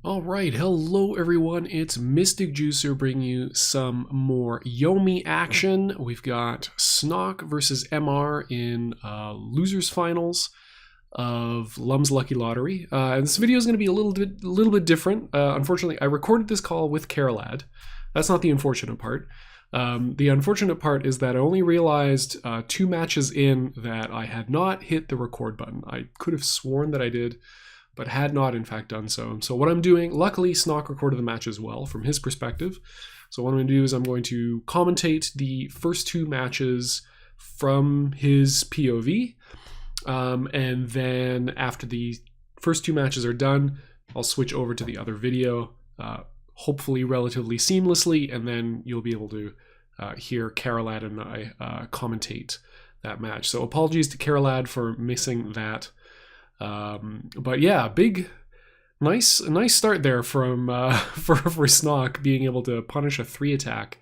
All right, hello everyone. It's Mystic Juicer bringing you some more Yomi action. We've got snoc versus MR in losers finals of Lum's Lucky Lottery. And this video is going to be a little bit different. Unfortunately, I recorded this call with Caralad. That's not the unfortunate part. The unfortunate part is that I only realized 2 matches in that I had not hit the record button. I could have sworn that I did, but had not in fact done so. So what I'm doing, luckily snoc recorded the match as well from his perspective. So what I'm going to do is I'm going to commentate the first 2 matches from his POV. And then after the first 2 matches are done, I'll switch over to the other video, hopefully relatively seamlessly, and then you'll be able to hear Caralad and I commentate that match. So apologies to Caralad for missing that. But yeah, nice start there from for snoc, being able to punish a 3 attack,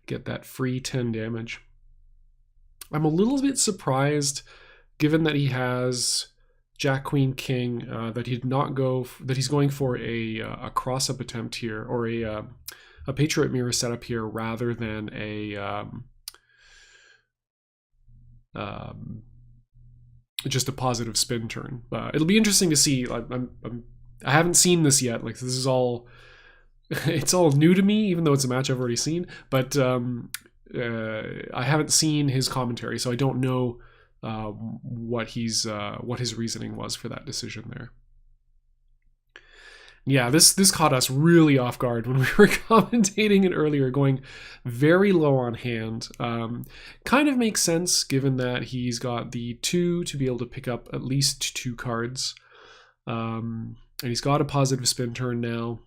get that free 10 damage. I'm a little bit surprised, given that he has Jack Queen King, that he's going for a cross up attempt here, or a Patriot Mirror setup here rather than a just a positive spin turn. It'll be interesting to see. I haven't seen this yet. Like, this is all it's all new to me, even though it's a match I've already seen. But I haven't seen his commentary, so I don't know what his reasoning was for that decision there. Yeah, this caught us really off guard when we were commentating it earlier, going very low on hand. Kind of makes sense given that he's got the 2 to be able to pick up at least 2 cards. And he's got a positive spin turn now.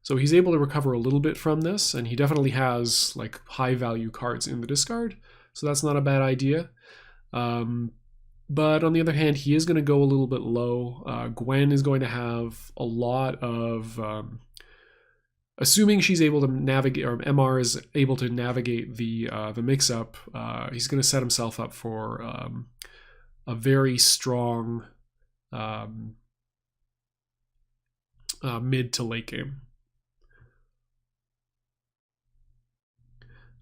So he's able to recover a little bit from this, and he definitely has like high value cards in the discard. So that's not a bad idea. But on the other hand, he is going to go a little bit low. Gwen is going to have a lot of, assuming she's able to navigate, or MR is able to navigate the mix-up, he's going to set himself up for a very strong mid to late game.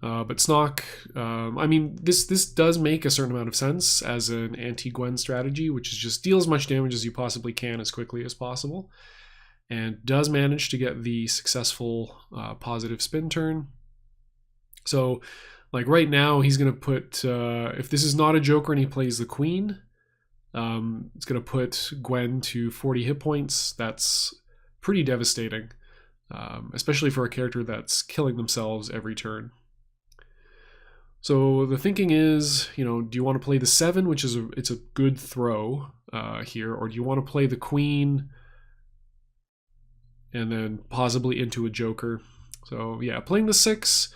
But snoc, I mean, this does make a certain amount of sense as an anti-Gwen strategy, which is just deal as much damage as you possibly can as quickly as possible, and does manage to get the successful positive spin turn. So, like right now, he's going to put, if this is not a Joker and he plays the Queen, it's going to put Gwen to 40 hit points. That's pretty devastating, especially for a character that's killing themselves every turn. So the thinking is, do you want to play the 7, which is it's a good throw here, or do you want to play the Queen and then possibly into a Joker? So yeah, playing the 6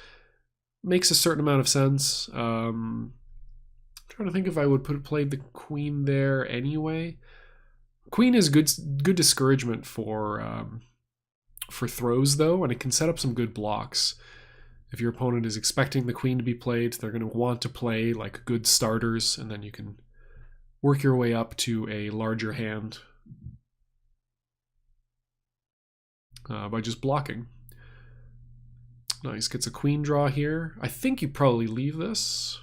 makes a certain amount of sense. I'm trying to think if I would played the Queen there anyway. Queen is good discouragement for throws though, and it can set up some good blocks. If your opponent is expecting the Queen to be played, they're going to want to play like good starters, and then you can work your way up to a larger hand by just blocking. Nice, gets a Queen draw here. I think you probably leave this.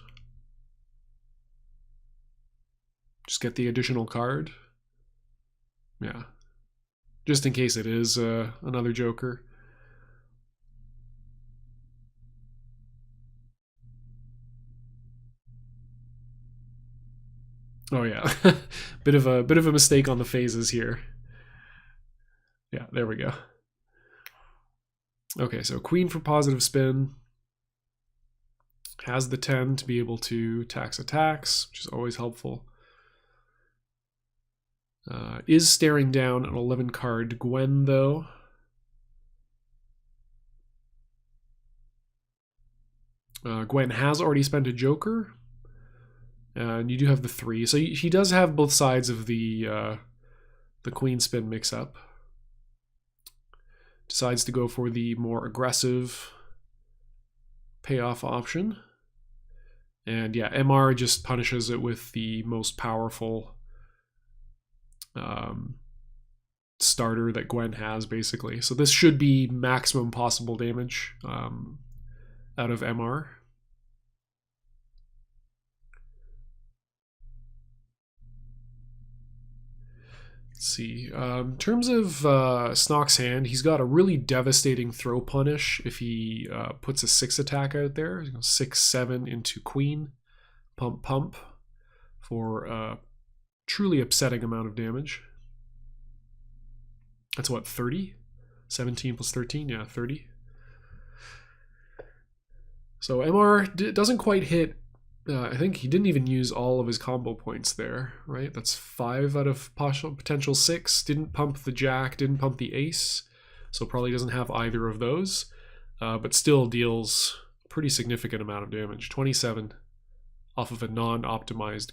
Just get the additional card. Yeah, just in case it is another Joker. Oh yeah, bit of a mistake on the phases here. Yeah, there we go. Okay, so Queen for positive spin. Has the 10 to be able to tax attacks, which is always helpful. Is staring down an 11 card Gwen though. Gwen has already spent a Joker. And you do have the 3. So he does have both sides of the Queen spin mix-up. Decides to go for the more aggressive payoff option. And yeah, MR just punishes it with the most powerful starter that Gwen has, basically. So this should be maximum possible damage out of MR. Let's see. In terms of snoc's hand, he's got a really devastating throw punish if he puts a 6 attack out there. 6/7 into Queen. Pump, pump for a truly upsetting amount of damage. That's what, 30? 17 plus 13? Yeah, 30. So MR doesn't quite hit. I think he didn't even use all of his combo points there, right? That's 5 out of potential 6. Didn't pump the jack, didn't pump the ace, so probably doesn't have either of those, but still deals a pretty significant amount of damage. 27 off of a non-optimized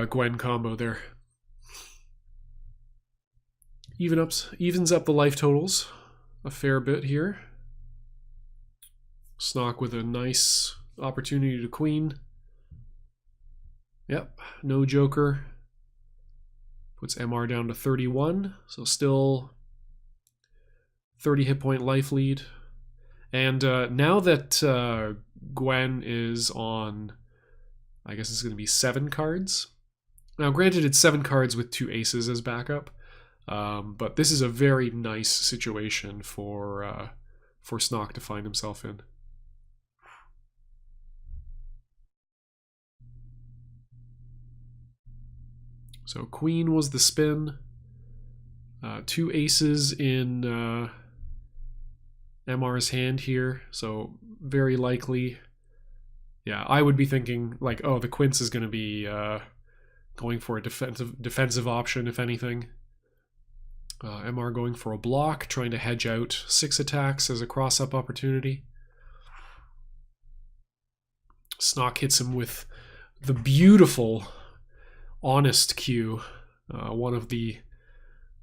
Gwen combo there. Evens up the life totals a fair bit here. Snoc with a nice opportunity to queen. Yep, no joker. Puts MR down to 31, so still 30 hit point life lead. And now that Gwen is on, I guess it's going to be 7 cards. Now, granted, it's 7 cards with 2 aces as backup, but this is a very nice situation for Snoc to find himself in. So Queen was the spin. 2 aces in MR's hand here, so very likely. Yeah, I would be thinking like, oh, the Quince is going to be going for a defensive option, if anything. MR going for a block, trying to hedge out 6 attacks as a cross-up opportunity. Snoc hits him with the beautiful honest Q, one of the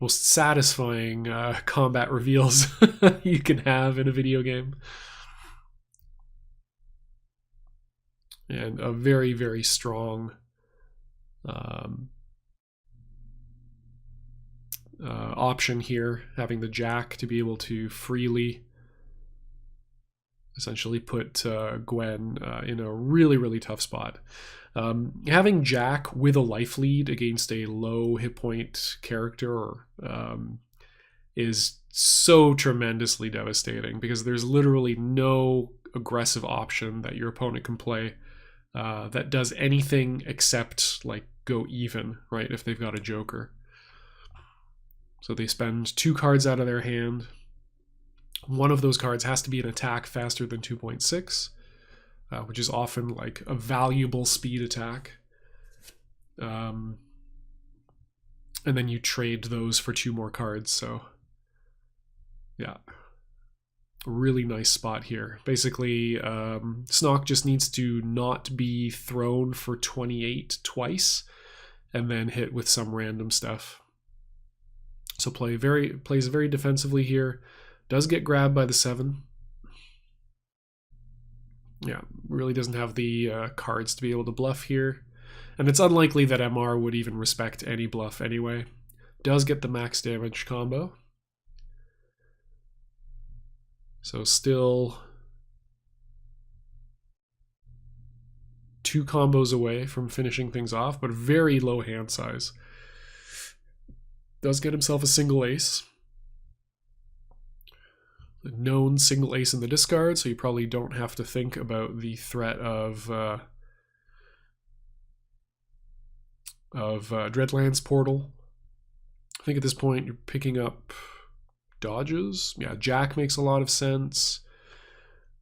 most satisfying combat reveals you can have in a video game. And a very, very strong option here, having the jack to be able to freely essentially put Gwen in a really, really tough spot. Having Jack with a life lead against a low hit point character is so tremendously devastating, because there's literally no aggressive option that your opponent can play that does anything except like go even, right, if they've got a joker. So they spend 2 cards out of their hand. One of those cards has to be an attack faster than 2.6, which is often like a valuable speed attack. And then you trade those for 2 more cards. So yeah, really nice spot here. Basically, Snoc just needs to not be thrown for 28 twice and then hit with some random stuff. So plays very defensively here. Does get grabbed by the 7. Yeah, really doesn't have the cards to be able to bluff here. And it's unlikely that MR would even respect any bluff anyway. Does get the max damage combo. So still 2 combos away from finishing things off, but very low hand size. Does get himself a single ace. A known single ace in the discard, so you probably don't have to think about the threat of Dreadlands Portal. I think at this point you're picking up dodges. Yeah, Jack makes a lot of sense.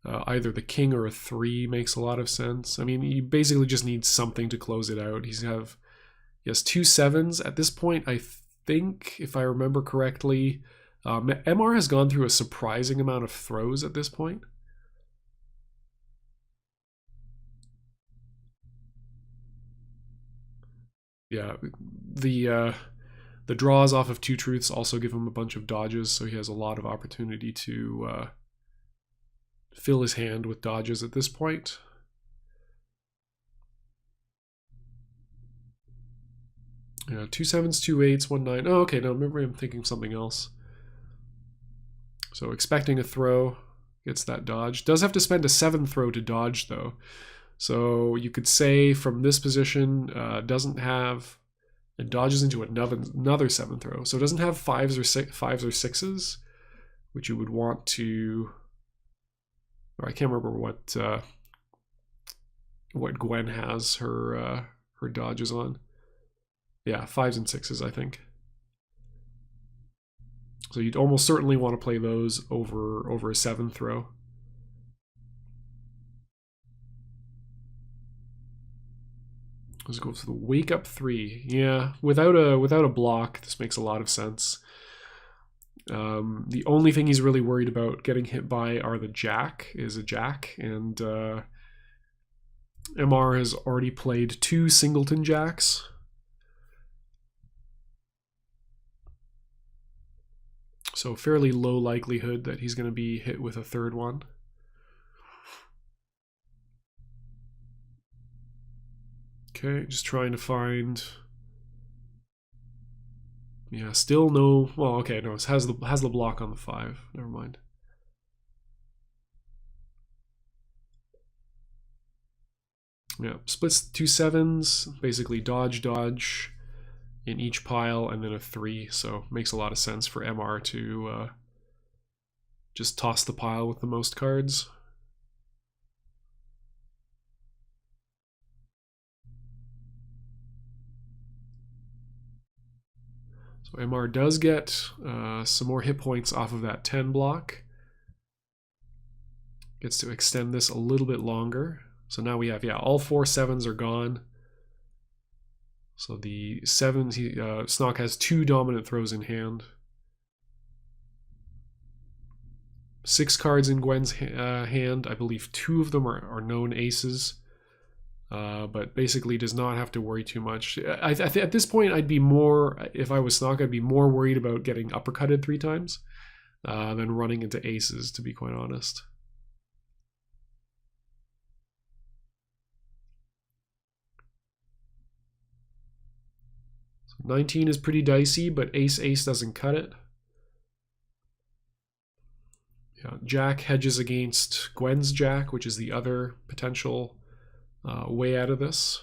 Either the king or a 3 makes a lot of sense. I mean, you basically just need something to close it out. He has 2 7s at this point. I think, if I remember correctly, MR has gone through a surprising amount of throws at this point. Yeah, the draws off of 2 truths also give him a bunch of dodges, so he has a lot of opportunity to fill his hand with dodges at this point. Yeah, 2 7s, 2 8s, 1 9. Oh, okay, no, maybe I'm thinking something else. So expecting a throw, gets that dodge. Does have to spend a 7 throw to dodge, though. So you could say from this position, doesn't have, it dodges into another 7 throw. So it doesn't have 5s or 6s, which you would want to, or I can't remember what Gwen has her dodges on. Yeah, 5s and 6s, I think. So you'd almost certainly want to play those over a 7 throw. Let's go for the wake up 3. Yeah, without a block, this makes a lot of sense. The only thing he's really worried about getting hit by are the jack, and MR has already played 2 singleton jacks. So fairly low likelihood that he's going to be hit with a third one. Okay, just trying to find. Yeah, still no. Well, okay, no, it has the block on the 5. Never mind. Yeah, splits 2 7s, basically dodge in each pile, and then a 3. So makes a lot of sense for MR to just toss the pile with the most cards. So MR does get some more hit points off of that 10 block. Gets to extend this a little bit longer. So now we have, yeah, all 4 7s are gone. So the 7s, snoc has 2 dominant throws in hand. 6 cards in Gwen's hand. I believe 2 of them are known aces. But basically does not have to worry too much. At this point, I'd be more, if I was snoc, I'd be more worried about getting uppercutted 3 times than running into aces, to be quite honest. 19 is pretty dicey, but ace doesn't cut it. Yeah, jack hedges against Gwen's jack, which is the other potential way out of this.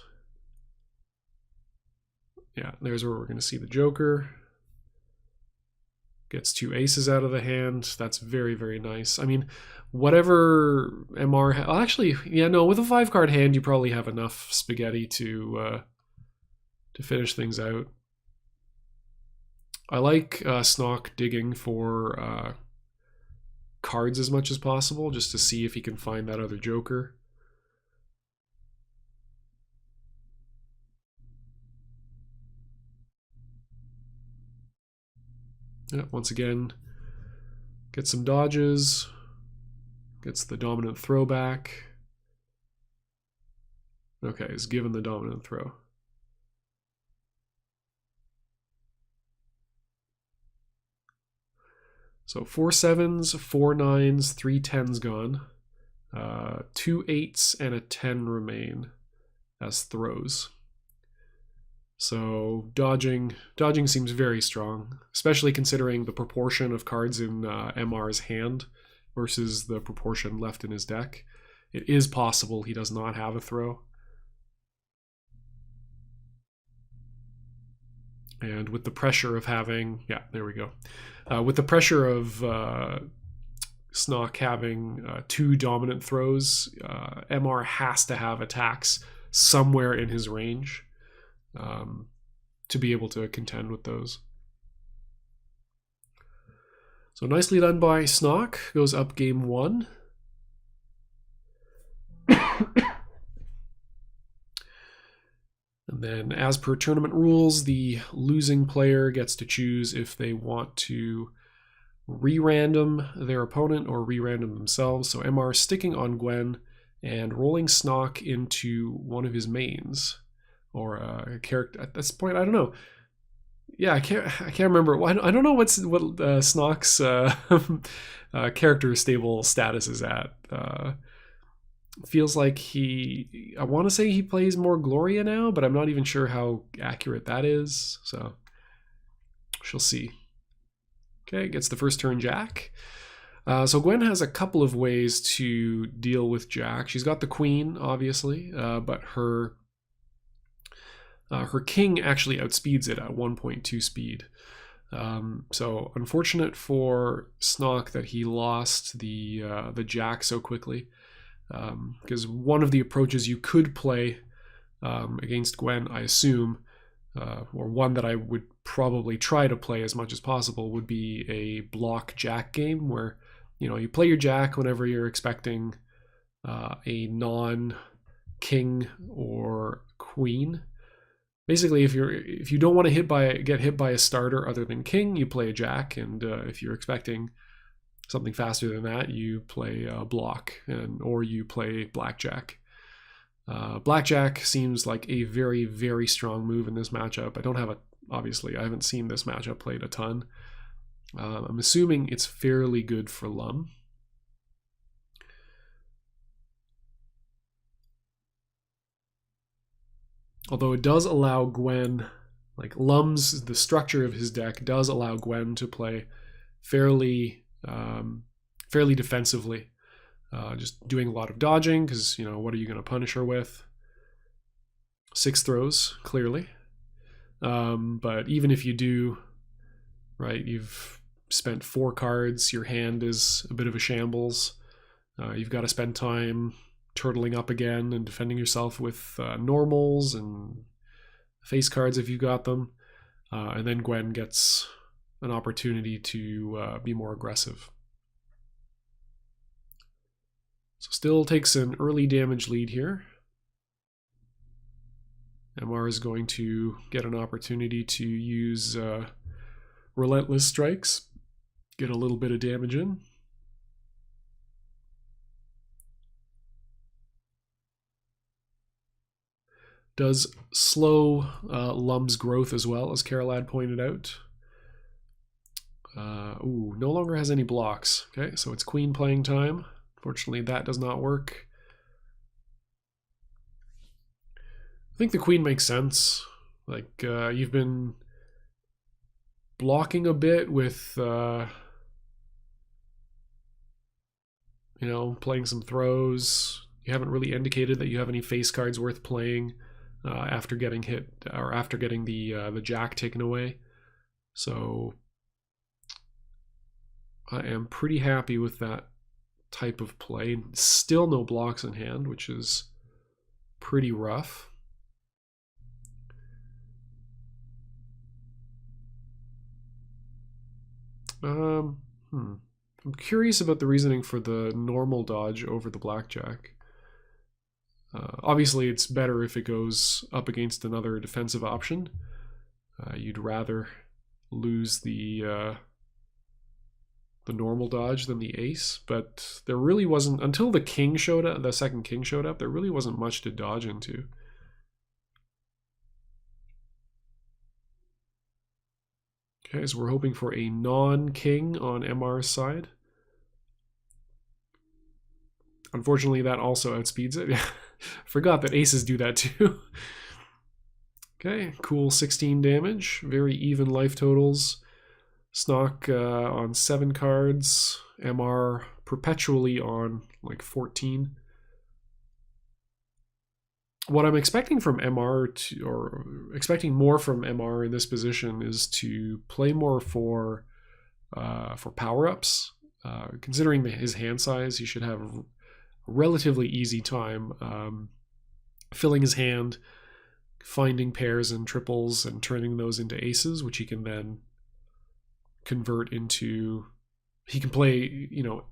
Yeah, there's where we're going to see the joker. Gets 2 aces out of the hand. That's very, very nice. I mean, whatever MR... Well, actually, yeah, no, with a 5-card hand, you probably have enough spaghetti to finish things out. I like snoc digging for cards as much as possible, just to see if he can find that other joker. Yeah, once again, gets some dodges, gets the dominant throw back. Okay, is given the dominant throw. So 4 7s, 4 9s, 3 10s gone. 2 8s and a 10 remain as throws. So dodging seems very strong, especially considering the proportion of cards in MR's hand versus the proportion left in his deck. It is possible he does not have a throw. And with the pressure of having, yeah, there we go. With the pressure of snoc having 2 dominant throws, MR has to have attacks somewhere in his range to be able to contend with those. So nicely done by snoc. Goes up game 1. And then, as per tournament rules, the losing player gets to choose if they want to re-random their opponent or re-random themselves. So MR sticking on Gwen and rolling snoc into one of his mains, or a character. At this point, I don't know. Yeah, I can't remember. I don't know what snoc's character stable status is at. Feels like I want to say he plays more Gloria now, but I'm not even sure how accurate that is. So she'll see. Okay, gets the first turn Jack. So Gwen has a couple of ways to deal with Jack. She's got the Queen, obviously, but her King actually outspeeds it at 1.2 speed. So unfortunate for Snoc that he lost the Jack so quickly, because one of the approaches you could play against Gwen, I assume, or one that I would probably try to play as much as possible, would be a block Jack game where you play your Jack whenever you're expecting a non-king or queen. Basically, if you don't want to get hit by a starter other than king, you play a Jack, and if you're expecting something faster than that, you play block, or you play blackjack. Blackjack seems like a very, very strong move in this matchup. Obviously, I haven't seen this matchup played a ton. I'm assuming it's fairly good for Lum. Although it does allow Gwen, like the structure of his deck does allow Gwen to play fairly defensively. Just doing a lot of dodging, because, what are you going to punish her with? 6 throws, clearly. But even if you do, right, you've spent 4 cards, your hand is a bit of a shambles. You've got to spend time turtling up again and defending yourself with normals and face cards if you've got them. And then Gwen gets an opportunity to be more aggressive. So still takes an early damage lead here. MR is going to get an opportunity to use Relentless Strikes, get a little bit of damage in. Does slow Lum's growth as well, as Caralad pointed out. No longer has any blocks. Okay, so it's Queen playing time. Fortunately, that does not work. I think the Queen makes sense. Like, you've been blocking a bit with, playing some throws. You haven't really indicated that you have any face cards worth playing after getting hit, or after getting the Jack taken away. So I am pretty happy with that type of play. Still no blocks in hand, which is pretty rough. I'm curious about the reasoning for the normal dodge over the blackjack. Obviously, it's better if it goes up against another defensive option. You'd rather lose the normal dodge than the ace, but there really wasn't, until the king showed up, the second king showed up, there really wasn't much to dodge into. Okay, so we're hoping for a non-king on MR's side. Unfortunately, that also outspeeds it. Forgot that aces do that too. Okay, cool 16 damage. Very even life totals. Snoc on 7 cards. MR perpetually on like 14. What I'm expecting from MR, or expecting more from MR in this position, is to play more for power-ups. Considering his hand size, he should have a relatively easy time filling his hand, finding pairs and triples, and turning those into aces, which he can then convert into. He can play,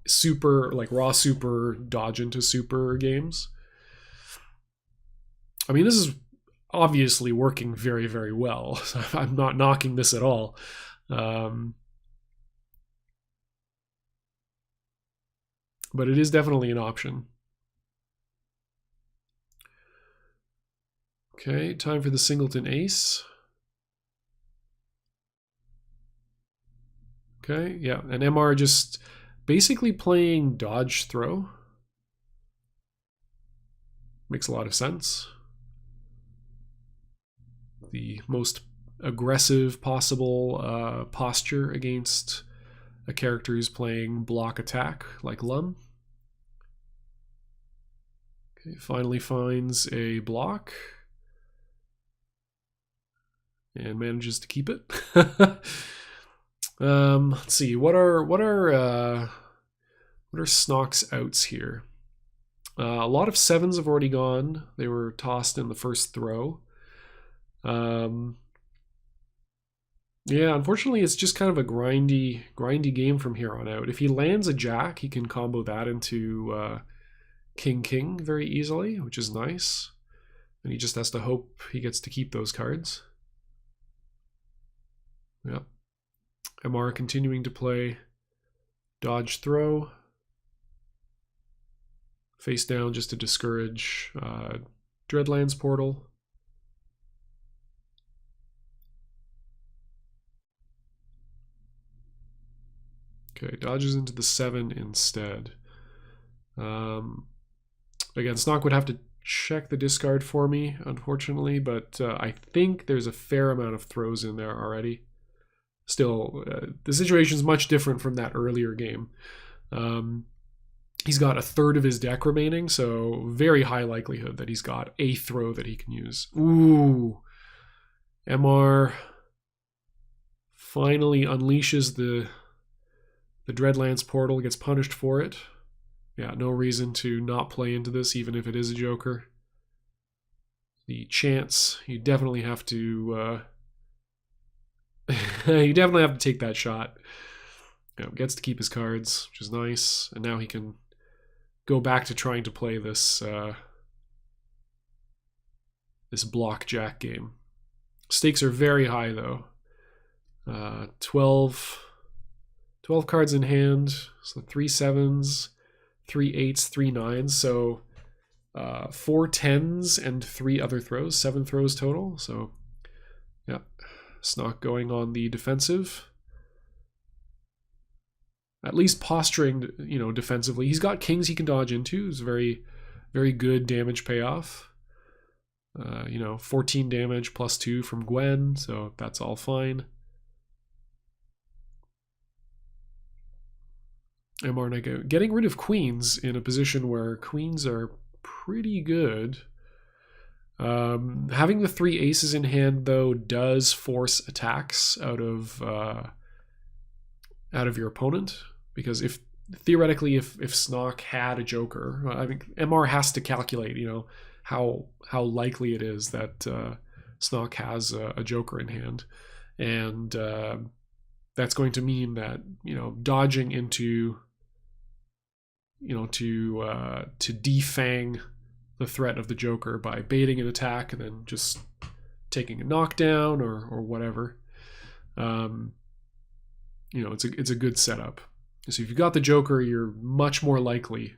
super, like raw super, dodge into super games. I mean, this is obviously working very, very well. I'm not knocking this at all. But it is definitely an option. Okay, time for the singleton ace. Okay, yeah, and MR just basically playing dodge throw. Makes a lot of sense. The most aggressive possible posture against a character who's playing block attack like Lum. Okay, finally finds a block and manages to keep it. Let's see. What are Snoc's outs here? A lot of sevens have already gone. They were tossed in the first throw. Yeah, unfortunately, it's just kind of a grindy game from here on out. If he lands a jack, he can combo that into King very easily, which is nice. And he just has to hope he gets to keep those cards. Yeah. MR continuing to play dodge throw. Face down just to discourage Dreadlands Portal. Okay, dodges into the 7 instead. Again, Snoc would have to check the discard for me, unfortunately, but I think there's a fair amount of throws in there already. Still, the situation is much different from that earlier game. He's got a third of his deck remaining, so very high likelihood that he's got a throw that he can use. Ooh. MR finally unleashes the Dreadlands Portal, gets punished for it. Yeah, no reason to not play into this, even if it is a Joker. The chance, you definitely have to you definitely have to take that shot. Yeah, gets to keep his cards, which is nice, and now he can go back to trying to play this this block jack game. Stakes are very high though. 12 cards in hand, so 3 7s, 3 8s, 3 9s, so 4 10s and 3 other throws, 7 throws total. So yeah, Snoc going on the defensive. At least posturing, defensively. He's got kings he can dodge into. It's a very, very good damage payoff. 14 damage plus 2 from Gwen, so that's all fine. MR getting rid of queens in a position where queens are pretty good. Having the 3 aces in hand, though, does force attacks out of your opponent, because if theoretically if Snoc had a Joker, I think MR has to calculate how likely it is that Snoc has a Joker in hand, and that's going to mean that dodging into to defang the threat of the Joker by baiting an attack and then just taking a knockdown or whatever. It's a good setup. So if you've got the Joker, you're much more likely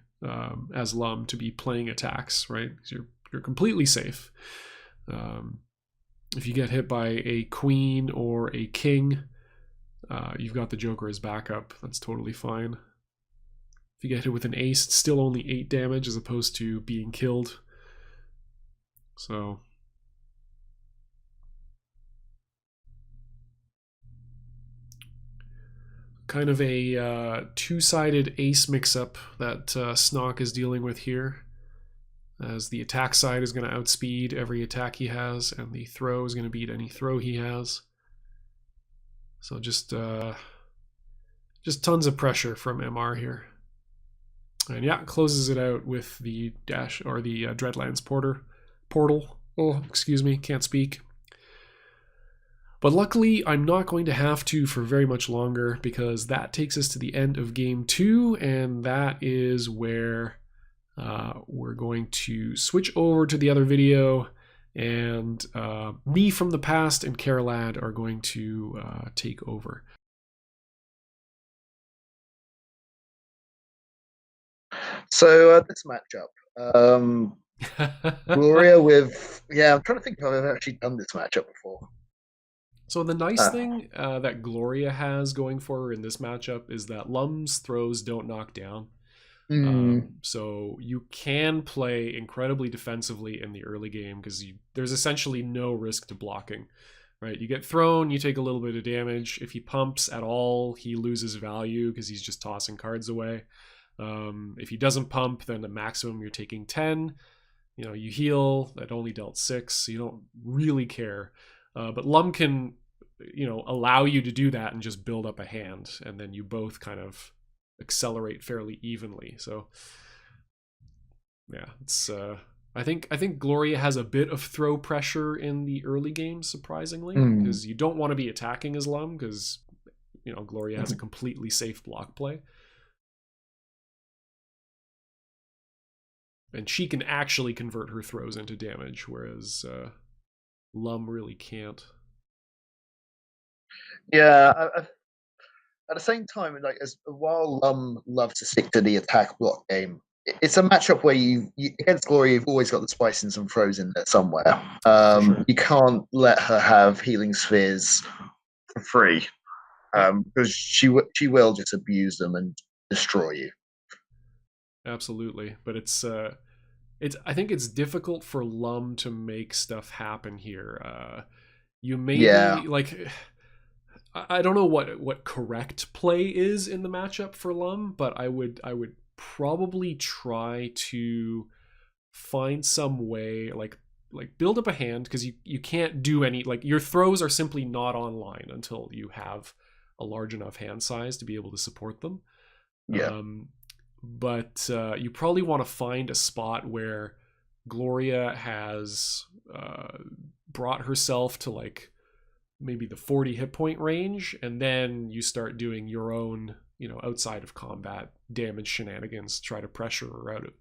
as Lum to be playing attacks, right? Because you're completely safe. If you get hit by a queen or a king, you've got the Joker as backup. That's totally fine. If you get hit with an ace, it's still only 8 damage as opposed to being killed. So kind of a two-sided ace mix-up that Snoc is dealing with here, as the attack side is going to outspeed every attack he has, and the throw is going to beat any throw he has. So just tons of pressure from MR here. And yeah, closes it out with the dash, or the Dreadlands portal. Oh, excuse me, can't speak. But luckily, I'm not going to have to for very much longer, because that takes us to the end of game 2, and that is where we're going to switch over to the other video, and me from the past and Caralad are going to take over. So this matchup, Gloria with I'm trying to think if I've ever actually done this matchup before. So the nice thing that Gloria has going for her in this matchup is that Lum's throws don't knock down. Mm. So you can play incredibly defensively in the early game because there's essentially no risk to blocking, right? You get thrown, you take a little bit of damage. If he pumps at all, he loses value because he's just tossing cards away. If he doesn't pump, then the maximum you're taking 10. You heal, that only dealt 6, so you don't really care. But Lum can, allow you to do that and just build up a hand, and then you both kind of accelerate fairly evenly. So yeah, it's I think Gloria has a bit of throw pressure in the early game, surprisingly, Mm. because you don't want to be attacking as Lum because Gloria has a completely safe block play. And she can actually convert her throws into damage, whereas Lum really can't. Yeah, at the same time, like as while loves to stick to the attack block game, it's a matchup where you against Glory, you've always got the spice and some throws in there somewhere. For sure. You can't let her have healing spheres for free Yep. because she will just abuse them and destroy you. Absolutely. But it's I think it's difficult for Lum to make stuff happen here. You Yeah, maybe like I don't know what correct play is in the matchup for Lum, but I would probably try to find some way like build up a hand because you can't do any like your throws are simply not online until you have a large enough hand size to be able to support them. yeah, Um, but you probably want to find a spot where Gloria has brought herself to like maybe the 40 hit point range, and then you start doing your own, outside of combat damage shenanigans, try to pressure her out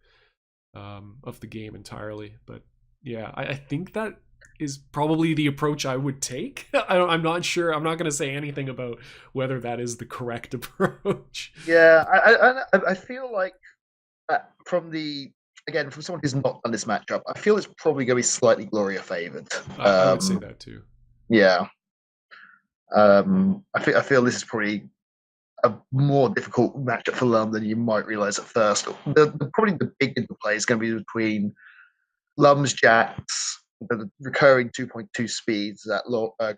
of the game entirely. But yeah, I think that is probably the approach I would take. I'm not sure. I'm not going to say anything about whether that is the correct approach. yeah. I feel like from the again from someone who's not done this matchup, I feel it's probably going to be slightly Gloria favored. I would say that too. Yeah, I feel this is probably a more difficult matchup for Lum than you might realize at first. Probably the big interplay is going to be between Lum's Jacks, the recurring 2.2 speeds that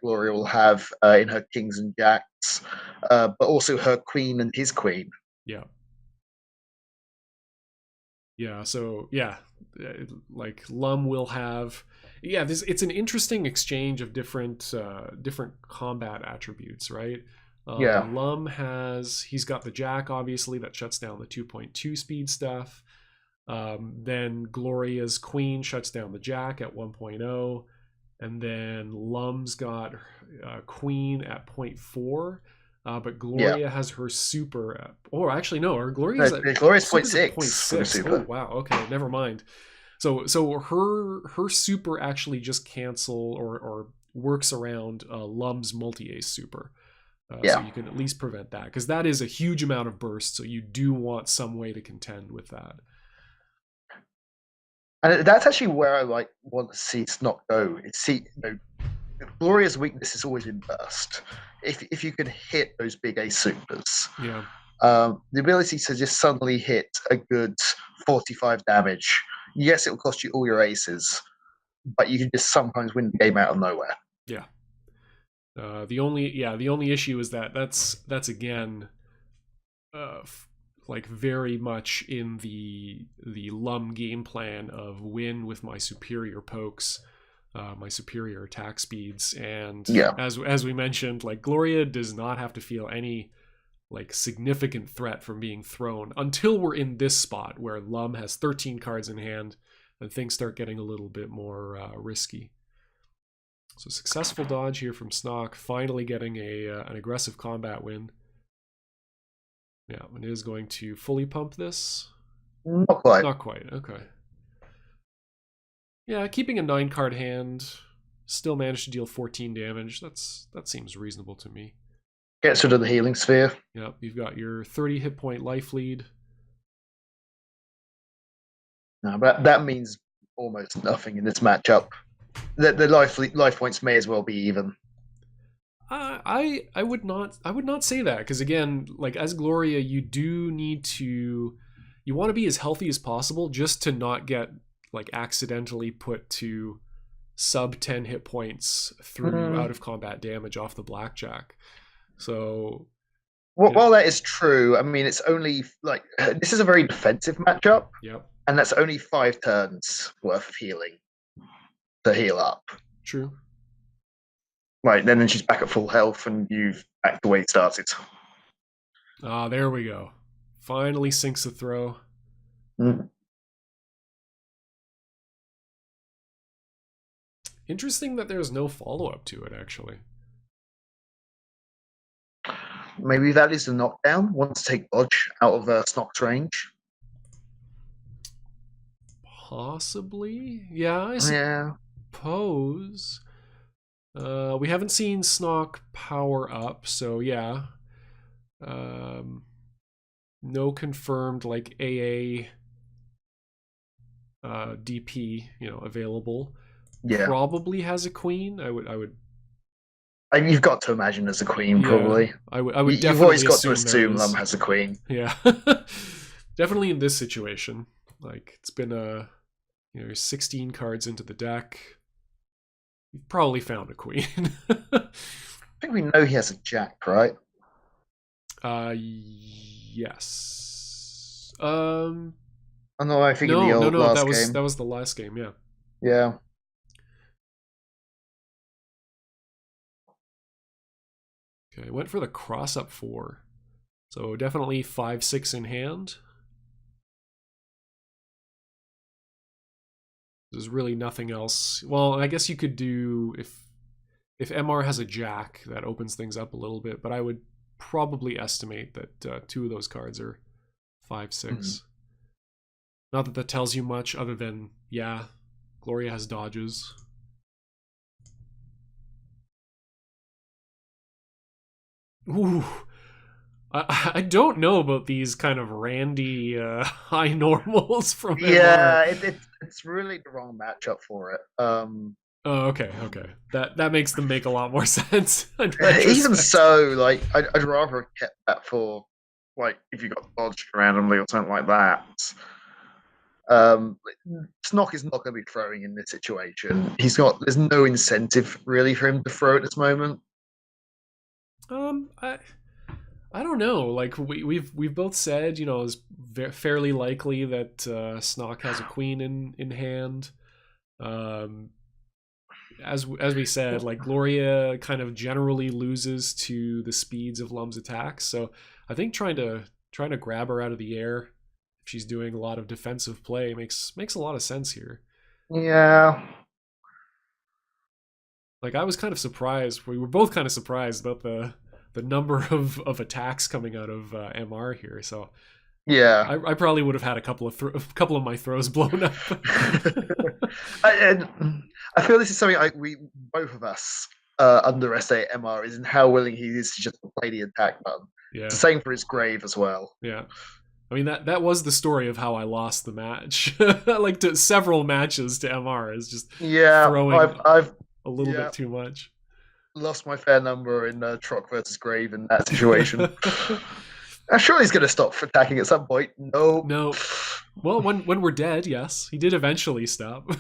Gloria will have in her Kings and Jacks, but also her Queen and his Queen. Yeah. Yeah, so yeah, like Lum will have this it's an interesting exchange of different combat attributes, right? Yeah, He's got the Jack obviously that shuts down the 2.2 speed stuff. Then Gloria's Queen shuts down the Jack at 1.0, and then Lum's got Queen at 0.4. But yeah. Gloria has her super at, or actually no, her No, Gloria's at Gloria's point super's at point six for the six. Oh super. wow, okay, never mind. So her super actually just cancel or works around Lum's multi-ace super. So Yeah, you can at least prevent that because that is a huge amount of burst. So you do want some way to contend with that. and that's actually where I want to see Snoc go. Gloria's weakness has always been burst. If you can hit those big ace supers, Yeah. the ability to just suddenly hit a good 45 damage. Yes, it will cost you all your aces, but you can just sometimes win the game out of nowhere. Yeah. The only issue is that that's again uh, like very much in the Lum game plan of win with my superior pokes, my superior attack speeds, and Yeah, as we mentioned, like Gloria does not have to feel any like significant threat from being thrown until we're in this spot where Lum has 13 cards in hand and things start getting a little bit more risky. So successful dodge here from Snoc, finally getting an aggressive combat win. Yeah, and it is going to fully pump this. not quite. Not quite. Okay. Yeah, keeping a 9-card hand, still managed to deal 14 damage. That seems reasonable to me. Gets rid of the healing sphere. Yep, you've got your 30 hit point life lead. No, but that means almost nothing in this matchup. The life points may as well be even. I would not say that because again, like as Gloria, you do need to you want to be as healthy as possible just to not get like accidentally put to sub 10 hit points through out Mm. of combat damage off the blackjack. So Well, you know, while that is true, I mean, it's only like this is a very defensive matchup, yep, and that's only 5 turns worth of healing to heal up. true. Right, then she's back at full health, and you've back the way it started. Ah, there we go. Finally sinks a throw. Mm. Interesting that there's no follow up to it, actually. Maybe that is the knockdown. Want to take dodge out of snoc's range. Possibly, yeah, I Yeah, suppose. We haven't seen Snoc power up, so yeah. No confirmed like AA DP, available. yeah. Probably has a queen. I would. And you've got to imagine there's a queen, Yeah, probably. I would You've always definitely got to assume there assume Lum is. has a queen. Yeah, definitely in this situation. Like it's been you're 16 cards into the deck. You've probably found a queen. I think we know he has a jack, right? Yes. I know. I think in the No, no, old no. last That game. was the last game. Yeah. Yeah. Okay, went for the cross up 4. So definitely 5-6 in hand. There's really nothing else. Well, I guess you could do if MR has a jack, that opens things up a little bit, but I would probably estimate that 2 of those cards are 5-6. Mm. Not that that tells you much other than, yeah, Gloria has dodges. Ooh. I don't know about these kind of randy high normals from MR. Yeah, it's really the wrong matchup for it. Oh, okay. That makes them make a lot more sense in Even retrospect. so, like I'd rather have kept that for like if you got dodged randomly or something like that. Um, Snoc is not going to be throwing in this situation. There's no incentive really for him to throw at this moment. I don't know. Like we've both said, it's fairly likely that Snoc has a queen in hand. Um, as we said, like Gloria kind of generally loses to the speeds of Lum's attacks. So I think trying to grab her out of the air if she's doing a lot of defensive play makes a lot of sense here. Yeah, Like I was kind of surprised. We were both kind of surprised about the number of attacks coming out of MR here. So yeah. I probably would have had a couple of my throws blown up. I feel this is something we both of us underestimate MR is in how willing he is to just play the attack button. It's Yeah, the same for his grave as well. yeah. I mean that was the story of how I lost the match. Like to several matches to MR is just Yeah, throwing I've a little yeah bit too much. lost my fair number in Troc versus Grave in that situation. I'm sure he's going to stop attacking at some point. Nope. No. Well, when we're dead, yes, he did eventually stop.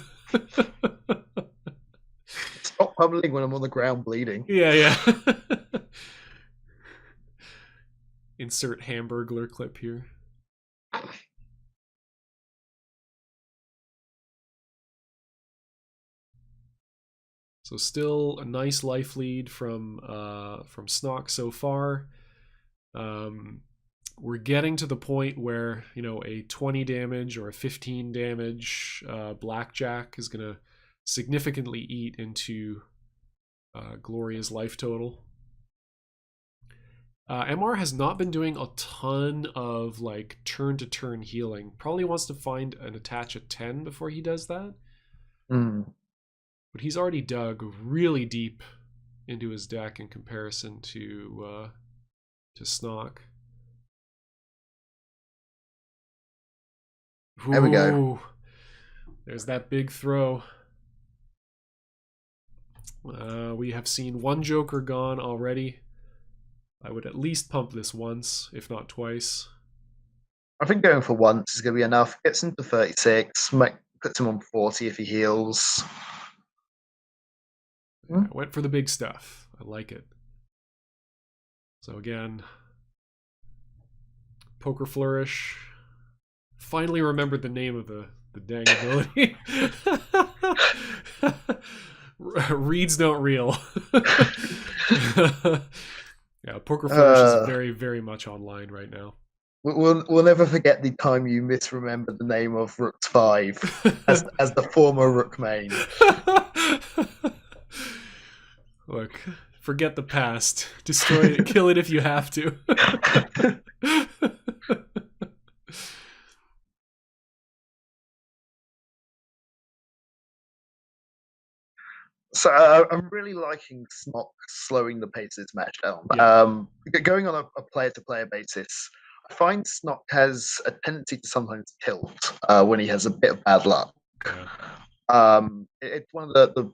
Stop pummeling when I'm on the ground bleeding. Yeah. Insert Hamburglar clip here. So still a nice life lead from Snoc so far. We're getting to the point where a 20 damage or a 15 damage blackjack is going to significantly eat into Gloria's life total. MR has not been doing a ton of like turn to turn healing. Probably wants to find an attach at 10 before he does that. Mm. But he's already dug really deep into his deck in comparison to Snoc. There we go. Ooh, there's that big throw. We have seen one Joker gone already. I would at least pump this once, if not twice. I think going for once is going to be enough. Gets him to 36, puts him on 40 if he heals. Yeah, I went for the big stuff. I like it. So again, Poker Flourish. Finally remembered the name of the dang ability. Reads don't reel. Yeah, Poker Flourish is Uh, very, very much online right now. we'll never forget the time you misremembered the name of Rook's 5 as the former Rook main. Look, forget the past. Destroy it. Kill it if you have to. So I'm really liking Snoc slowing the pace of this match down. Yeah. Going on a player-to-player basis, I find Snoc has a tendency to sometimes tilt when he has a bit of bad luck. Yeah. It's one of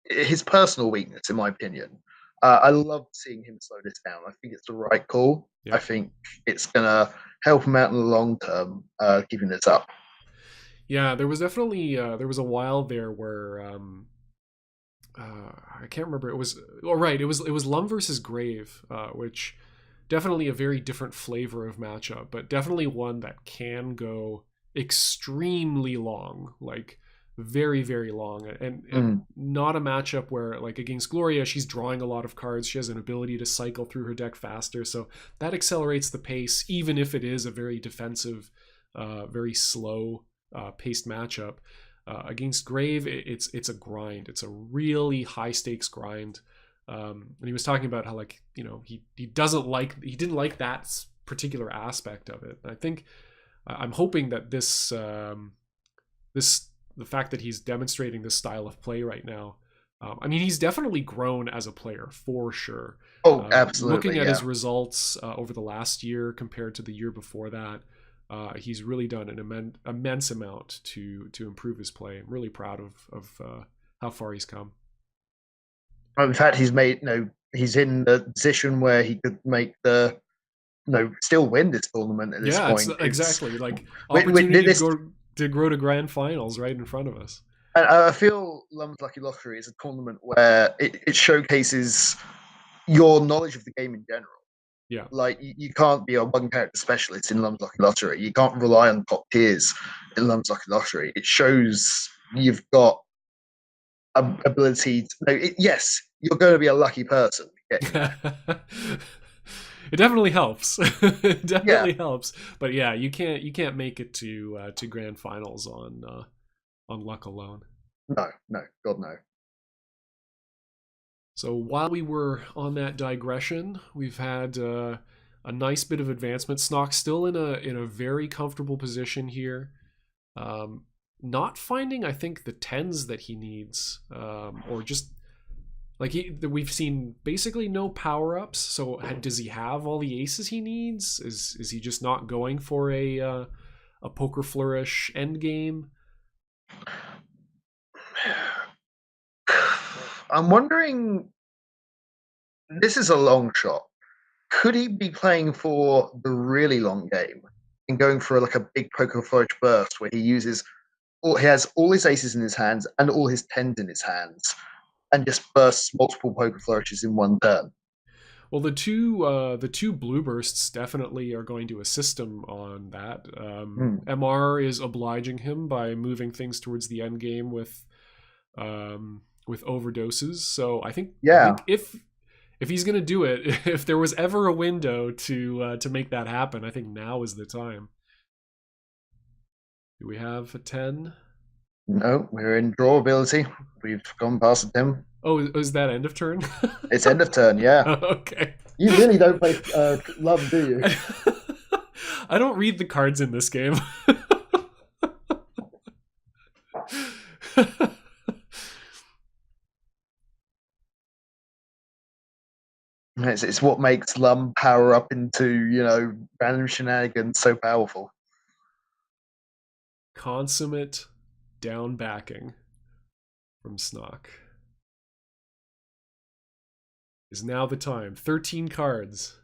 his personal weakness, in my opinion. I love seeing him slow this down. I think it's the right call. I Yeah. think it's gonna help him out in the long term, keeping this up. Yeah, there was definitely there was a while there where I can't remember. It was right. It was Lum versus Grave, which definitely a very different flavor of matchup, but definitely one that can go extremely long, like very very long, and Mm. not a matchup where like against Gloria she's drawing a lot of cards. She has an ability to cycle through her deck faster, so that accelerates the pace, even if it is a very defensive, very slow paced matchup. Against Grave, it's a grind. It's a really high stakes grind. And he was talking about how like he didn't like that particular aspect of it. And I think I'm hoping that this the fact that he's demonstrating this style of play right now. I mean, he's definitely grown as a player for sure. Oh, Looking absolutely, at his yeah. results over the last year compared to the year before that, he's really done an immense amount to improve his play. I'm really proud of how far he's come. In fact, he's in the position where he could make still win this tournament at this Yeah, it's point. exactly like With opportunity to this, go to grow to grand finals right in front of us. and I feel Lum's Lucky Lottery is a tournament where it showcases your knowledge of the game in general. Yeah. Like you can't be a one character specialist in Lum's Lucky Lottery. You can't rely on top tiers in Lum's Lucky Lottery. It shows you've got ability. Yes, you're going to be a lucky person getting there. It definitely helps. It Yeah, definitely helps. But yeah, you can't make it to grand finals on luck alone. no, no, God no. So while we were on that digression, we've had a nice bit of advancement. Snock still in a very comfortable position here. Um, Not finding, I think, the tens that he needs, or just like we've seen basically no power ups. So does he have all the aces he needs? Is he just not going for a poker flourish end game? I'm wondering. This is a long shot. Could he be playing for the really long game and going for like a big poker flourish burst where he has all his aces in his hands and all his tens in his hands and just bursts multiple poker flourishes in one turn? Well, the two blue bursts definitely are going to assist him on that. Hmm. Mr is obliging him by moving things towards the end game with overdoses. So I think Yeah, if he's gonna do it, if there was ever a window to make that happen, I think now is the time. Do we have a 10? no, we're in draw ability. We've gone past him. Oh, is that end of turn? It's end of turn. Yeah, Okay. you really don't play love, do you? I don't read the cards in this game. It's what makes Lum power up into random shenanigans so powerful. Consummate down backing from Snock. Is now the time. 13 cards.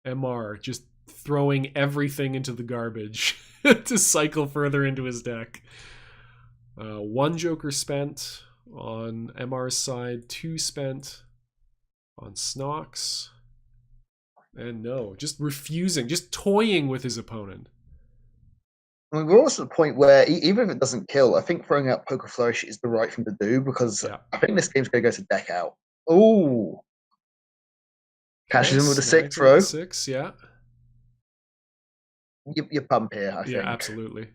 MR just throwing everything into the garbage to cycle further into his deck. One Joker spent on MR's side, two spent on Snock's. And no, just refusing, just toying with his opponent. I mean, we're also at the point where even if it doesn't kill, I think throwing out Poker Flourish is the right thing to do because Yeah. I think this game's going to go to deck out. Oh, catches him with a sick Snags him with the throw. 6, yeah. You pump here, I think. Yeah, absolutely.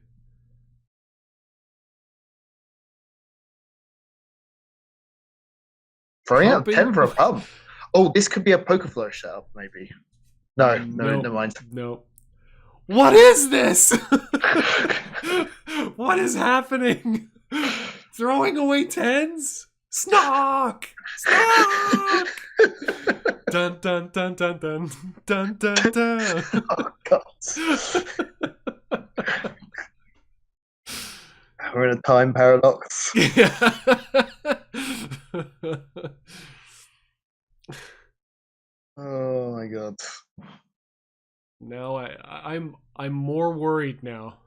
Throwing out Pumping? 10 for a pump. Oh, this could be a Poker Flourish setup, maybe. No, never mind. No. What is this? What is happening? Throwing away 10s? Snock! Snock! Dun dun dun dun dun dun dun dun. Oh, God. We're in a time paradox. Yeah. Oh my God. Now I'm more worried now.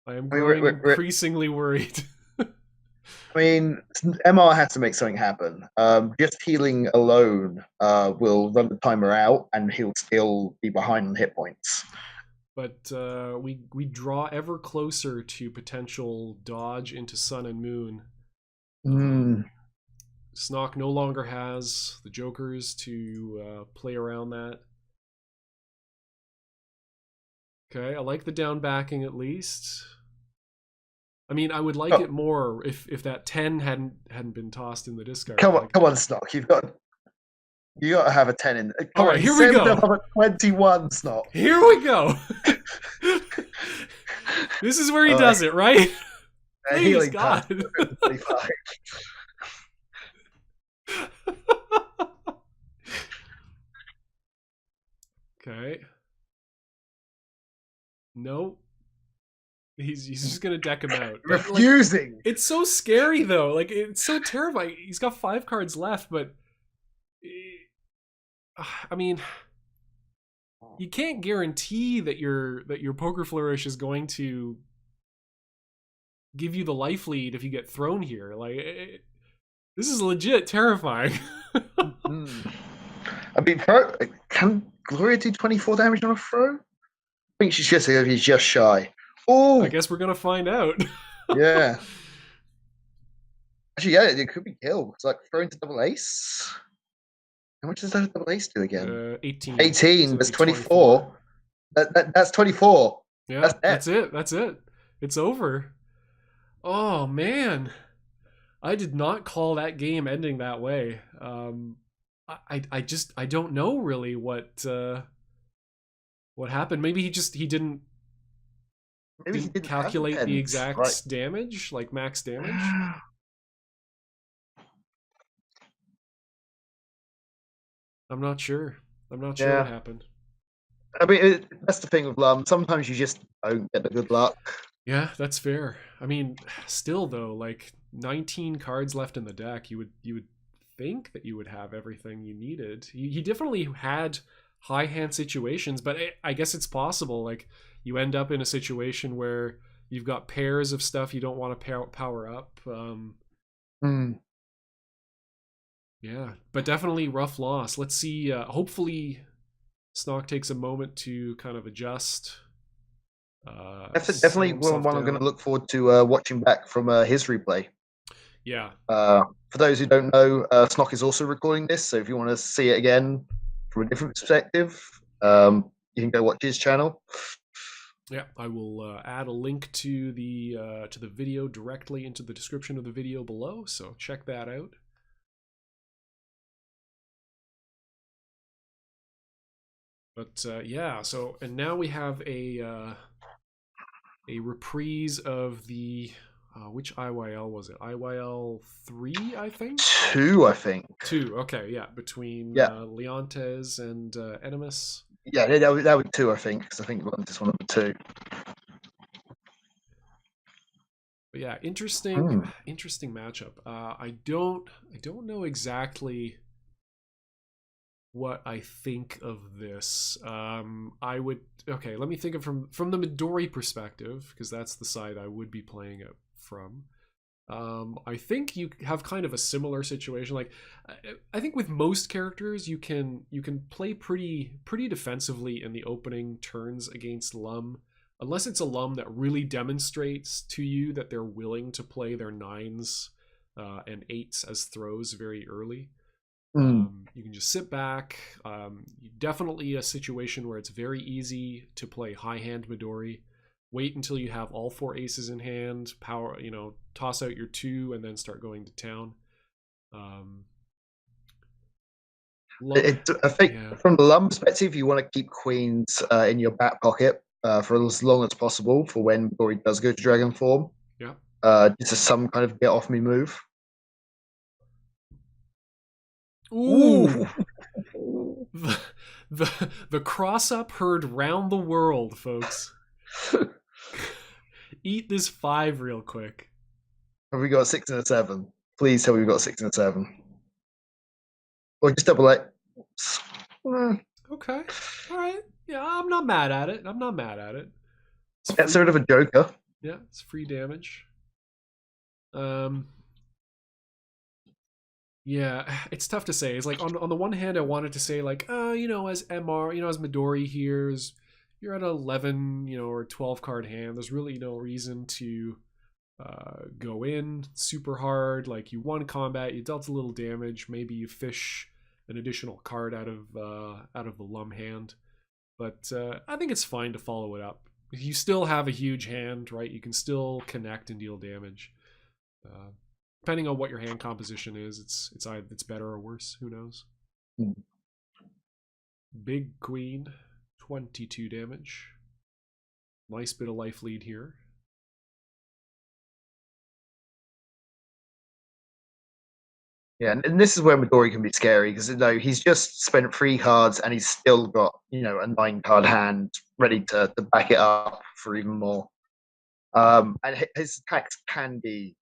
I am growing increasingly worried. I mean, MR has to make something happen. Just healing alone will run the timer out, and he'll still be behind on hit points. But we draw ever closer to potential dodge into Sun and Moon. Snock no longer has the Jokers to play around that. Okay, I like the down backing at least. I mean, I would like it more if that 10 hadn't been tossed in the discard. Come on, Snock. You got to have a 10 in. All right, here we go. Up at 21, Snock. Here we go. This is where he does it, right? Please, God. Okay. Nope. He's just gonna deck him out. Refusing. Like, it's so scary though. Like it's so terrifying. He's got 5 cards left, but I mean, you can't guarantee that your Poker Flourish is going to give you the life lead if you get thrown here. Like this is legit terrifying. I mean, can Gloria do 24 damage on a throw? I think she's just shy. Oh, I guess we're gonna find out. Yeah. Actually, yeah, it could be kill. It's like throwing to double ace. How much does that double ace do again? 18. 18. So that's 24. That's 24. Yeah, that's it. That's it. It's over. Oh man, I did not call that game ending that way. I don't know really what happened. Maybe he didn't calculate the exact damage, like max damage. I'm not sure. What happened. I mean, that's the thing with Lum. Sometimes you just don't get the good luck. Yeah, that's fair. I mean, still though, like 19 cards left in the deck, you would think that you would have everything you needed. He definitely had high hand situations, but I guess it's possible. Like you end up in a situation where you've got pairs of stuff you don't want to power up. Yeah, but definitely rough loss. Let's see. Hopefully, Snock takes a moment to kind of adjust. That's definitely one I'm going to look forward to watching back from his replay. Yeah. For those who don't know, Snock is also recording this, so if you want to see it again from a different perspective, you can go watch his channel. Yeah, I will add a link to the video directly into the description of the video below, so check that out. But yeah, so and now we have a reprise of the which IYL was it? IYL 3, I think. 2, I think. 2. Okay, yeah, between Leontes and Enemus. Yeah, that was 2, I think, because I think Leontes one of the 2. But yeah, interesting matchup. I don't know exactly what I think of this. I would okay. Let me think of from the Midori perspective because that's the side I would be playing it from. I think you have kind of a similar situation. Like, I think with most characters, you can play pretty defensively in the opening turns against Lum, unless it's a Lum that really demonstrates to you that they're willing to play their nines and eights as throws very early. Mm. You can just sit back. Definitely a situation where it's very easy to play high hand Midori. Wait until you have all four aces in hand. Power, toss out your two, and then start going to town. Um, I think yeah, from the Lum perspective, you want to keep queens in your back pocket for as long as possible for when Bori does go to dragon form. yeah. Just as some kind of get off me move. Ooh. Ooh, the cross up heard round the world, folks. Eat this five real quick. Have we got a 6 and a 7? Please tell me we've got a 6 and a 7. Or just double it. Okay, all right. Yeah, I'm not mad at it. I'm not mad at it. It's That's free. sort of a joker. Yeah, it's free damage. Um, yeah, it's tough to say. It's like on the one hand, I wanted to say like, as MR, as Midori here is, you're at 11, or 12 card hand. There's really no reason to go in super hard. Like you won combat, you dealt a little damage. Maybe you fish an additional card out of the Lum hand, but I think it's fine to follow it up. You still have a huge hand, right? You can still connect and deal damage. Uh, Depending on what your hand composition is, it's either it's better or worse. Who knows? Hmm. Big Queen, 22 damage. Nice bit of life lead here. Yeah, and this is where Midori can be scary because he's just spent 3 cards and he's still got a 9 card hand ready to back it up for even more. And his attacks can be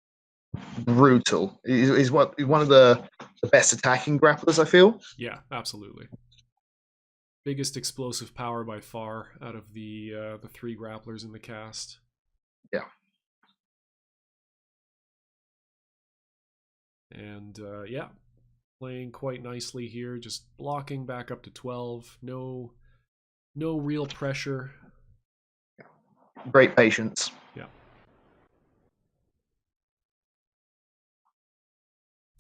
brutal. He's one of the best attacking grapplers, I feel. Yeah, absolutely. Biggest explosive power by far out of the three grapplers in the cast. Yeah. And yeah, playing quite nicely here, just blocking back up to 12. No real pressure. Great patience. Yeah.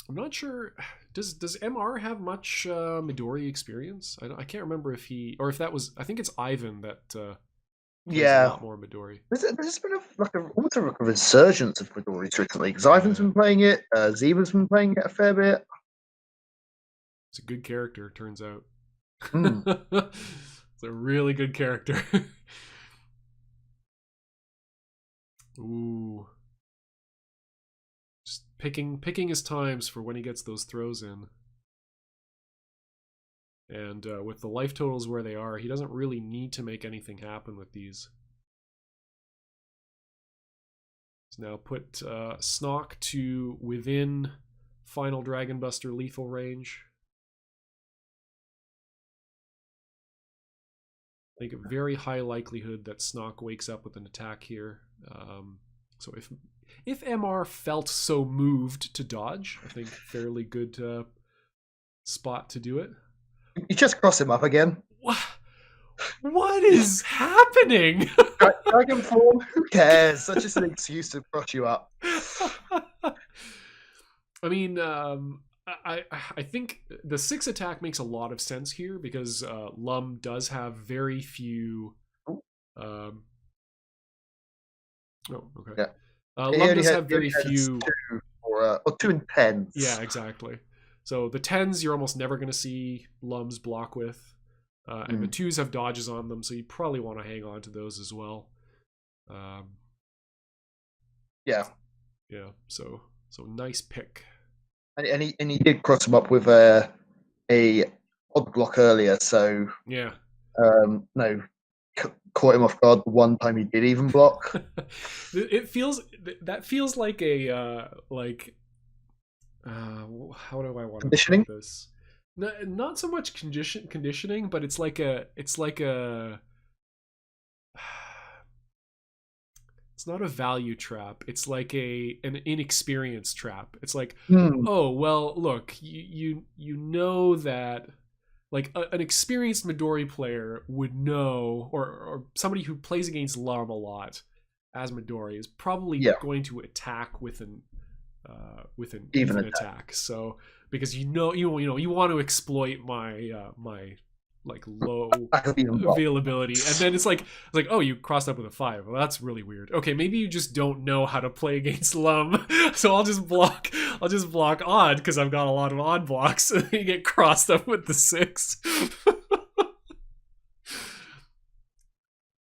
I'm not sure. Does MR have much Midori experience? I can't remember if he or if that was. I think it's Ivan that plays a Yeah. lot more Midori. There's been almost like a resurgence of Midori's recently because Ivan's been playing it, Ziva's been playing it a fair bit. It's a good character, turns out. Mm. It's a really good character. Ooh. Just picking his times for when he gets those throws in. And with the life totals where they are, he doesn't really need to make anything happen with these. He's now put snoc to within final Dragon Buster lethal range. I think a very high likelihood that snoc wakes up with an attack here. So if MR felt so moved to dodge, I think fairly good spot to do it. You just cross him up again. What is happening? Dragon form? Who cares? That's just an excuse to cross you up. I mean, I think the 6 attack makes a lot of sense here because Lum does have very few. Oh, okay. Yeah. Lum does have very few. 2 or 2 and 10s. Yeah, exactly. So the 10s you're almost never going to see Lum's block with. And the 2s have dodges on them, so you probably want to hang on to those as well. Yeah. Yeah, so nice pick. And he did cross him up with a odd block earlier, so yeah, caught him off guard the one time he did even block. It feels like a how do I want to put this? Not so much conditioning, but it's like a it's not a value trap. It's like an inexperience trap. It's like, Hmm. oh well, look, you know that like an experienced Midori player would know, or somebody who plays against Larm a lot as Midori is probably Yeah, going to attack with an even even attack. attack. So because you want to exploit my like low Back of even availability, and then it's like, oh, you crossed up with a 5. Well, that's really weird. Okay, maybe you just don't know how to play against Lum. So I'll just block odd because I've got a lot of odd blocks. And you get crossed up with the 6.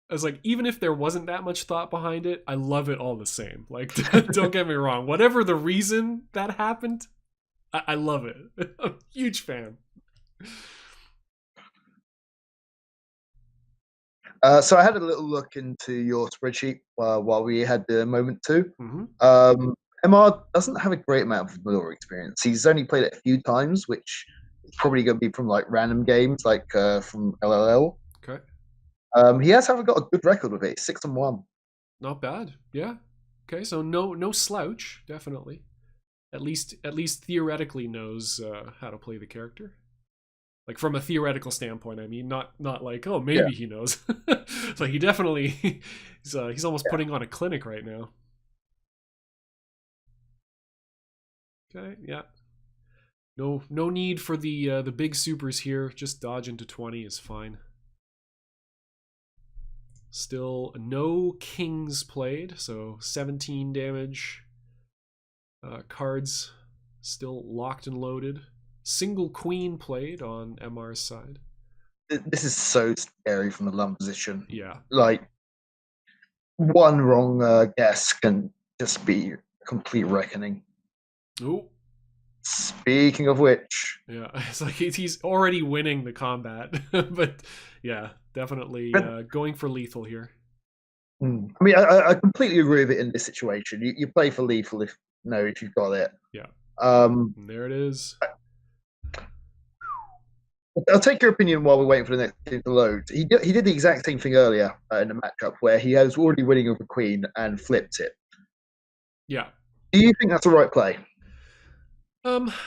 I was like, even if there wasn't that much thought behind it, I love it all the same. Like, don't get me wrong. Whatever the reason that happened, I love it. I'm a huge fan. So I had a little look into your spreadsheet while we had the moment to. Mm-hmm. Um, MR doesn't have a great amount of Vanilla experience. He's only played it a few times, which is probably going to be from like random games, like from LLL. Okay. He has, however, got a good record with it, 6-1. Not bad. Yeah. Okay. So no slouch. Definitely. At least theoretically knows how to play the character. Like from a theoretical standpoint, I mean, not like, oh, Yeah, maybe he knows. Like he definitely he's almost putting on a clinic right now. Okay. Yeah. No need for the big supers here. Just dodge into 20 is fine. Still no kings played, so 17 damage. Cards still locked and loaded. Single queen played on MR's side. this is so scary from the lum position. Yeah. Like one wrong guess can just be a complete reckoning. Oh, Speaking of which, yeah. It's like he's already winning the combat, but yeah, definitely but, going for lethal here. I mean, I completely agree with it in this situation. You play for lethal if you've got it. Yeah. Um, And there it is. I'll take your opinion while we're waiting for the next game to load. He did the exact same thing earlier in the matchup where he was already winning with the queen and flipped it. Yeah. Do you think that's the right play?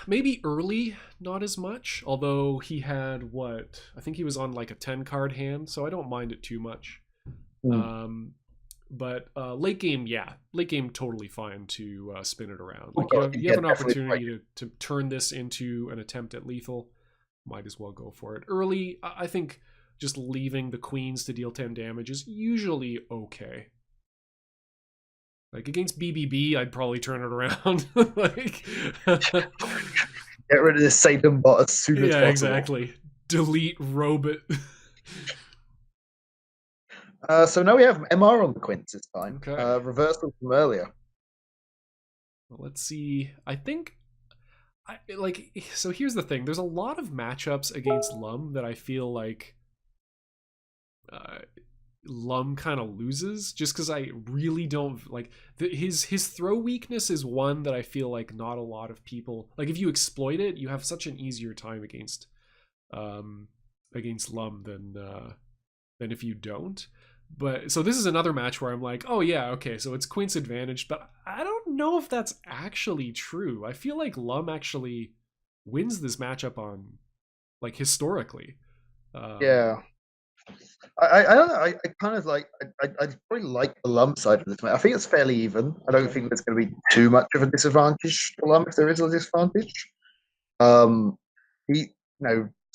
Maybe early, not as much. Although he had what I think he was on like a 10 card hand, so I don't mind it too much. Mm. Um, but late game, yeah, late game, totally fine to spin it around. Oh Like you god, have you yeah, have an definitely right. opportunity to turn this into an attempt at lethal. Might as well go for it. Early, I think just leaving the queens to deal 10 damage is usually okay. Like against BBB, I'd probably turn it around. Like, Get rid of this Satan bot as soon as yeah, possible. exactly. Delete robot. So now we have MR on the quints this time. Okay. Reversal from earlier. Well, let's see. I think like so here's the thing. There's a lot of matchups against Lum that I feel like uh, Lum kind of loses just because I really don't like his throw weakness is one that I feel like not a lot of people like. If you exploit it, you have such an easier time um against Lum than if you don't. But so this is another match where I'm like, oh yeah, okay, so it's Quint's advantage, but I don't know if that's actually true. I feel like Lum actually wins this matchup on like historically. Um, Yeah. I don't know. I kind of like. I probably like the Lum side of this match. I think it's fairly even. I don't okay. think there's going to be too much of a disadvantage to Lum if there is a disadvantage. Um,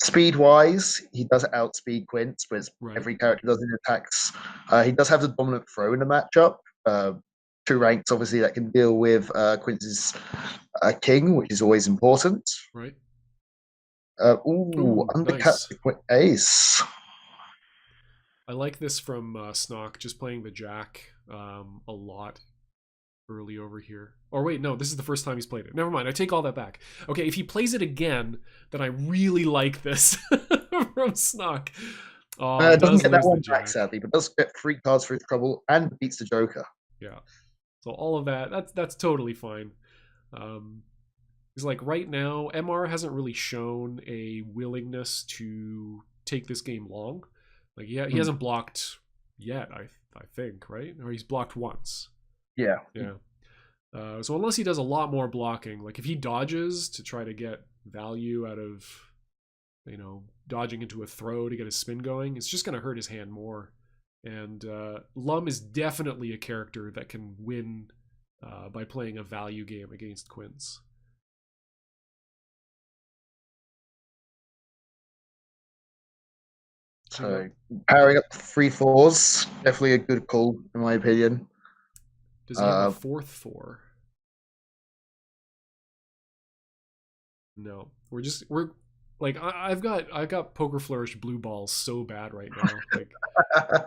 speed wise, he does outspeed Quince, but Right. every character does in attacks. He does have the dominant throw in the matchup. Two ranks, obviously, that can deal with Quince's king, which is always important. Right. Ooh, Ooh, undercut nice. the ace. I like this from Snoc, just playing the Jack a lot early over here. Or wait, no, this is the first time he's played it. Never mind, I take all that back. Okay, if he plays it again, then I really like this from Snoc. Oh, Doesn't does get that lose the one back, Jack. sadly, but does get 3 cards for his trouble and beats the Joker. Yeah. So all of that, that's totally fine. Um, Because like right now, MR hasn't really shown a willingness to take this game long. Like he Mm, hasn't blocked yet. I think right, or he's blocked once. yeah. Yeah. So unless he does a lot more blocking, like if he dodges to try to get value out of, dodging into a throw to get his spin going, it's just going to hurt his hand more. And Lum is definitely a character that can win by playing a value game against Quints. So we got. So powering up 3 4s, definitely a good call in my opinion. Does he have a Uh, fourth four? No. We're like I've got Poker Flourish blue balls so bad right now. Like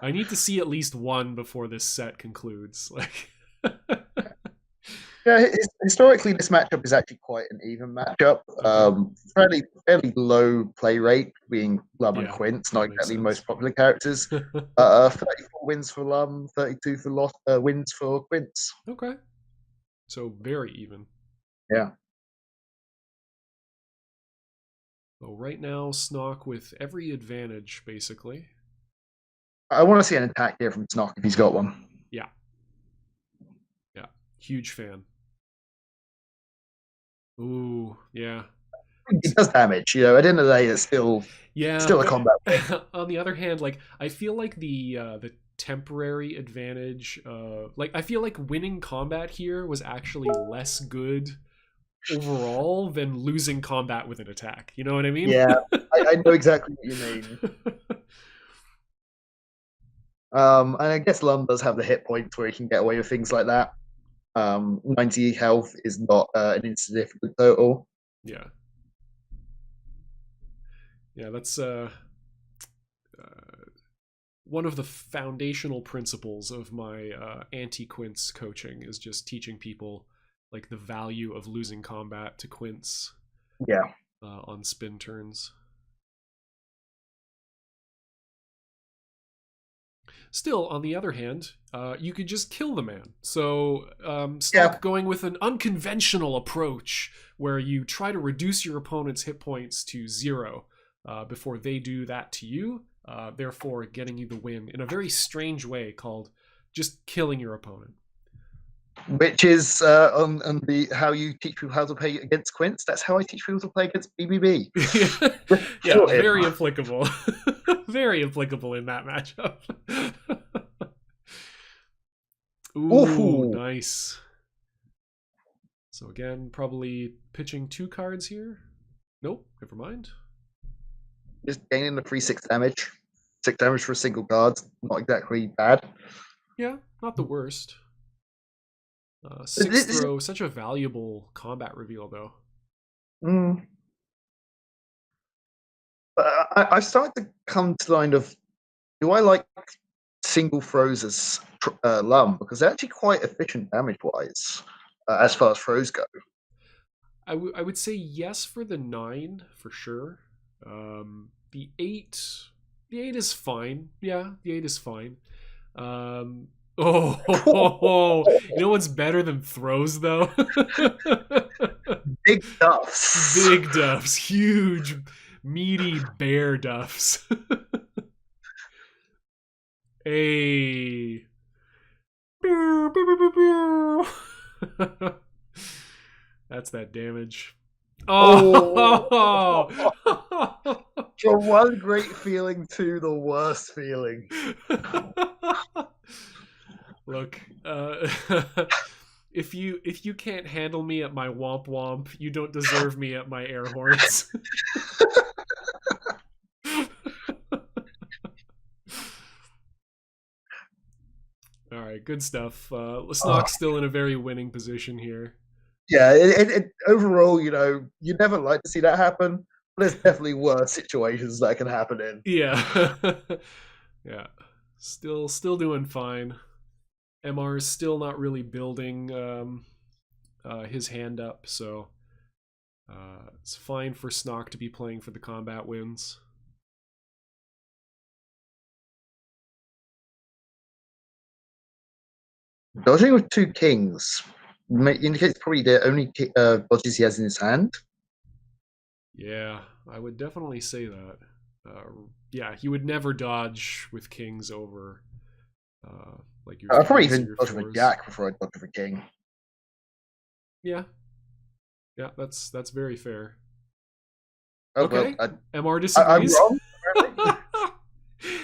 I need to see at least one before this set concludes. Like yeah, historically, this matchup is actually quite an even matchup. okay. Fairly low play rate, being Lum and Yeah, Quince, not that makes exactly sense. most popular characters. 34 wins for Lum, 32 for wins for Quince. Okay. So very even. Yeah, So right now, Snock with every advantage, basically. I want to see an attack here from snoc if he's got one. Yeah. Yeah. Huge fan. Ooh, yeah. He does damage, at the end of the day, it's Yeah, still a but combat win. on the other hand, like I feel like the temporary advantage, like I feel like winning combat here was actually less good overall than losing combat with an attack. You know what I mean? Yeah, I know exactly what you mean. And I guess Lum does have the hit points where he can get away with things like that. 90 health is not an insignificant total. Yeah, yeah. That's one of the foundational principles of my anti-quince coaching is just teaching people like the value of losing combat to quince Yeah. on spin turns. Still, on the other hand, you could just kill the man. So, Yeah. Snock going with an unconventional approach where you try to reduce your opponent's hit points to 0 before they do that to you, therefore getting you the win in a very strange way called just killing your opponent. Which is on the how you teach people how to play against Quince. That's how I teach people to play against BBB. Yeah, Kill him. very applicable. Very applicable in that matchup. Ooh, Ooh. nice. So again, probably pitching 2 cards here. Nope, never mind. Just gaining the free 6 damage. 6 damage for a single card. Not exactly bad. Yeah, not the worst. Six This, throw, such a valuable combat reveal though. mm, I started to come to the line of, do I like single throws as Lum? Because they're actually quite efficient damage wise, as far as throws go. I would say yes for the 9 for sure. The 8, the 8 is fine. Yeah, the 8 is fine. You know what's better than throws though? Big duffs. Big duffs, huge, meaty bear duffs. Hey. That's that damage. Oh. From one great feeling to the worst feeling. Look, if you can't handle me at my womp womp, you don't deserve me at my air horns. All right, good stuff. Snock's still in a very winning position here. Yeah, overall, you never like to see that happen. But there's definitely worse situations that can happen in. Yeah, yeah. Still doing fine. MR is still not really building his hand up, so it's fine for Snock to be playing for the combat wins. Dodging with 2 kings. indicates probably the only dodges he has in his hand. Yeah, I would definitely say that. Yeah, he would never dodge with kings over like your I'll probably threes or even your dodge with a fours. jack before I dodge with a king. Yeah, yeah, that's very fair. Oh well, Okay, Mr I'm disagrees. wrong. Apparently.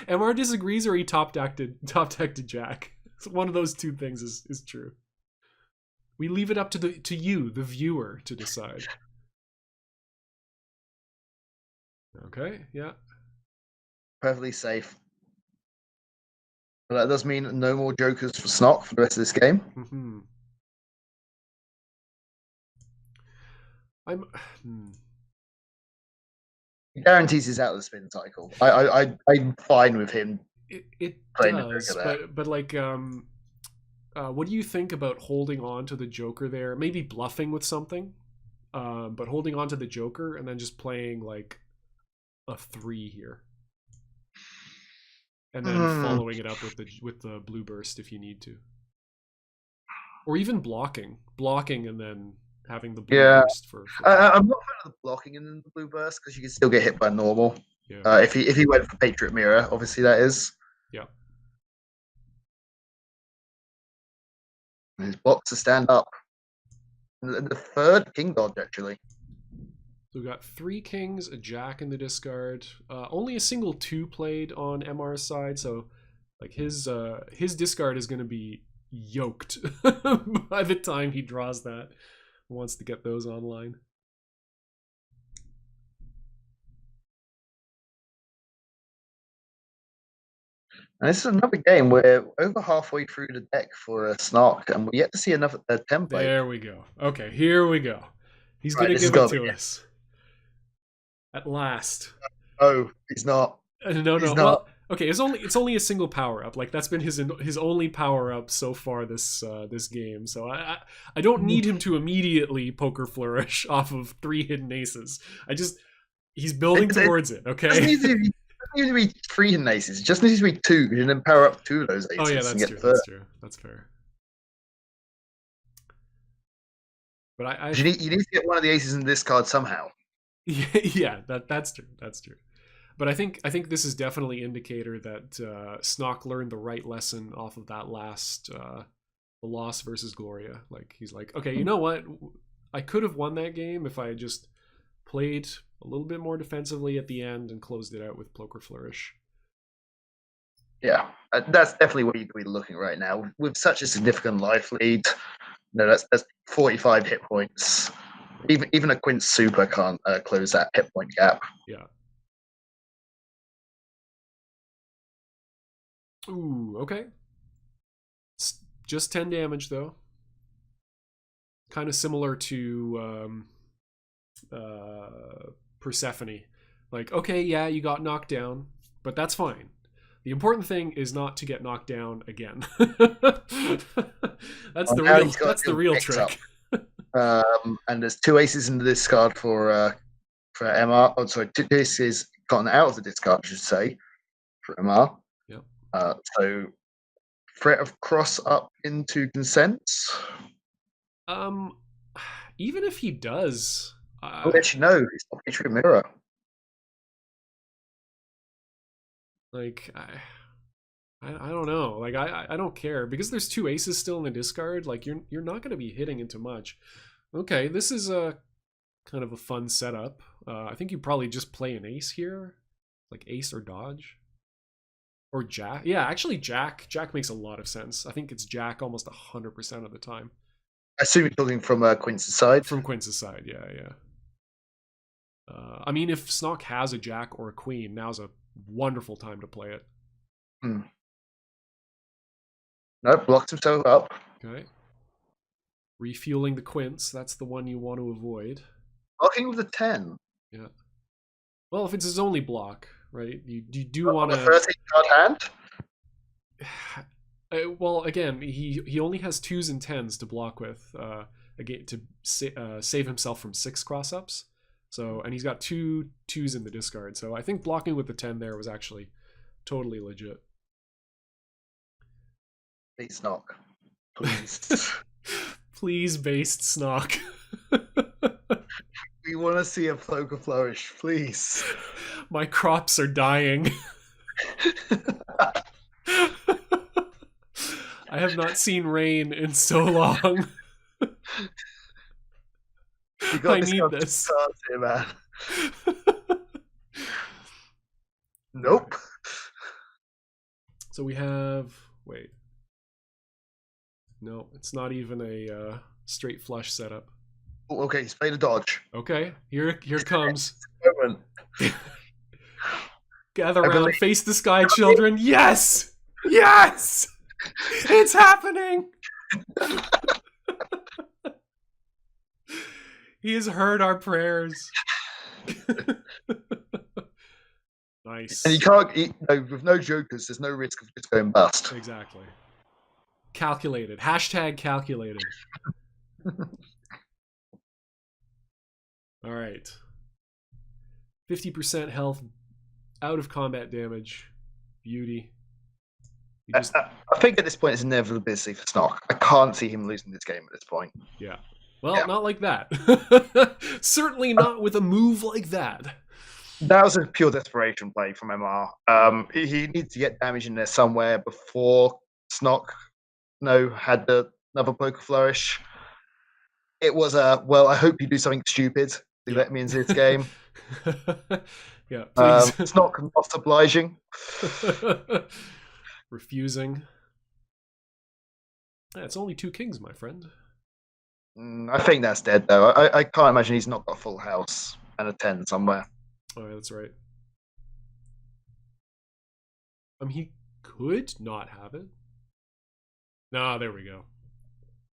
Mr disagrees, or he top decked a jack. So one of those two things is true. We leave it up to you, the viewer, to decide. Okay, yeah. Perfectly safe. But that does mean no more jokers for Snock for the rest of this game. Hmm. I'm. Hmm. He guarantees he's out of the spin cycle. I'm fine with him It playing the does, Joker there. but like what do you think about holding on to the Joker there? Maybe bluffing with something, but holding on to the Joker and then just playing like a three here, and then Hmm. following it up with the blue burst if you need to, or even blocking, and then having the blue Yeah, burst for three. I'm not a fan of the blocking in the blue burst because you can still get hit by normal. Yeah, If he went for Patriot Mirror, obviously that is. yeah. His blocks to stand up. The third King dodge actually. So we got three kings, a jack in the discard. Only a single two played on MR's side, so like his discard is going to be yoked by the time he draws that. Wants to get those online. And this is another game where over halfway through the deck for a Snark, and we're yet to see another template. There we go. Okay, here we go. He's Right, gonna this has give it got to be to it. us at last. Oh, he's not. No, He's no. not. Well, okay. It's only a single power up. Like that's been his only power up so far this game. So I don't need him to immediately poker flourish off of three hidden aces. He's building It towards it. doesn't Okay. need to be, doesn't need to be three hidden aces. It just needs to be two, and then power up two of those Oh yeah, aces and that's get true. the third. That's true. That's fair. But You need to get one of the aces in this card somehow. yeah, that's true. That's true. But I think this is definitely indicator that Snock learned the right lesson off of that last the loss versus Gloria. Like he's like, okay, you know what? I could have won that game if I had just played a little bit more defensively at the end and closed it out with Poker Flourish. Yeah, that's definitely what you could be looking right now with such a significant life lead. No, that's 45 hit points. Even a Quince Super can't close that hit point gap. Yeah. Ooh, okay. It's just 10 damage though. Kind of similar to Persephone. Like, okay, yeah, you got knocked down, but that's fine. The important thing is not to get knocked down again. that's Well, the now real he's got that's to the do real mix up. trick. And there's two aces in the discard for MR. Oh, sorry, two aces gotten out of the discard, I should say, for MR. Yep. So threat of cross up into consents. Um even if he does I'll let you know. It's not Patriot Mirror. like I don't know. Like I don't care because there's two aces still in the discard. Like you're not going to be hitting into much. Okay, this is a kind of a fun setup. I think you probably just play an ace here, like ace or dodge, or jack. Yeah, actually jack. Jack makes a lot of sense. I think it's jack almost 100% of the time. I assume you're talking from Quince's side. From Quince's side, yeah, yeah. I mean, if Snock has a jack or a queen, now's a wonderful time to play it. Hmm. No, blocks himself up. Okay. Refueling the quince, that's the one you want to avoid. Blocking with a 10. Yeah. Well, if it's his only block, right? You do On want the to. 13 card hand. Well, again, he only has twos and tens to block with, again to save himself from six cross ups. So, and he's got two twos in the discard. So I think blocking with the 10 there was actually totally legit. Please knock. Please. Please, based snoc. We want to see a Floka flourish, please. My crops are dying. I have not seen rain in so long. You got I need discounted this. cards here, man. Nope. So we have. Wait. No, it's not even a straight flush setup. Oh, okay, he's played a dodge. Okay, here comes. Gather I around, believe- face the sky, children. Yes! Yes! It's happening! He has heard our prayers. Nice. And you can't, with no jokers, there's no risk of just going bust. Exactly. Calculated. Hashtag calculated. All right. 50% health, out of combat damage. Beauty. I think at this point it's inevitability for snoc. I can't see him losing this game at this point. Yeah. Well, Yeah. not like that. Certainly not with a move like that. That was a pure desperation play from MR. He needs to get damage in there somewhere before snoc had another poker flourish. It was well, I hope you do something stupid to let me into this game. Yeah, please. Snoc not obliging. Refusing. Yeah, it's only 2 kings, my friend. I think that's dead, though. I can't imagine he's not got a full house and a 10 somewhere. Oh, yeah, that's right. He could not have it. Nah, there we go.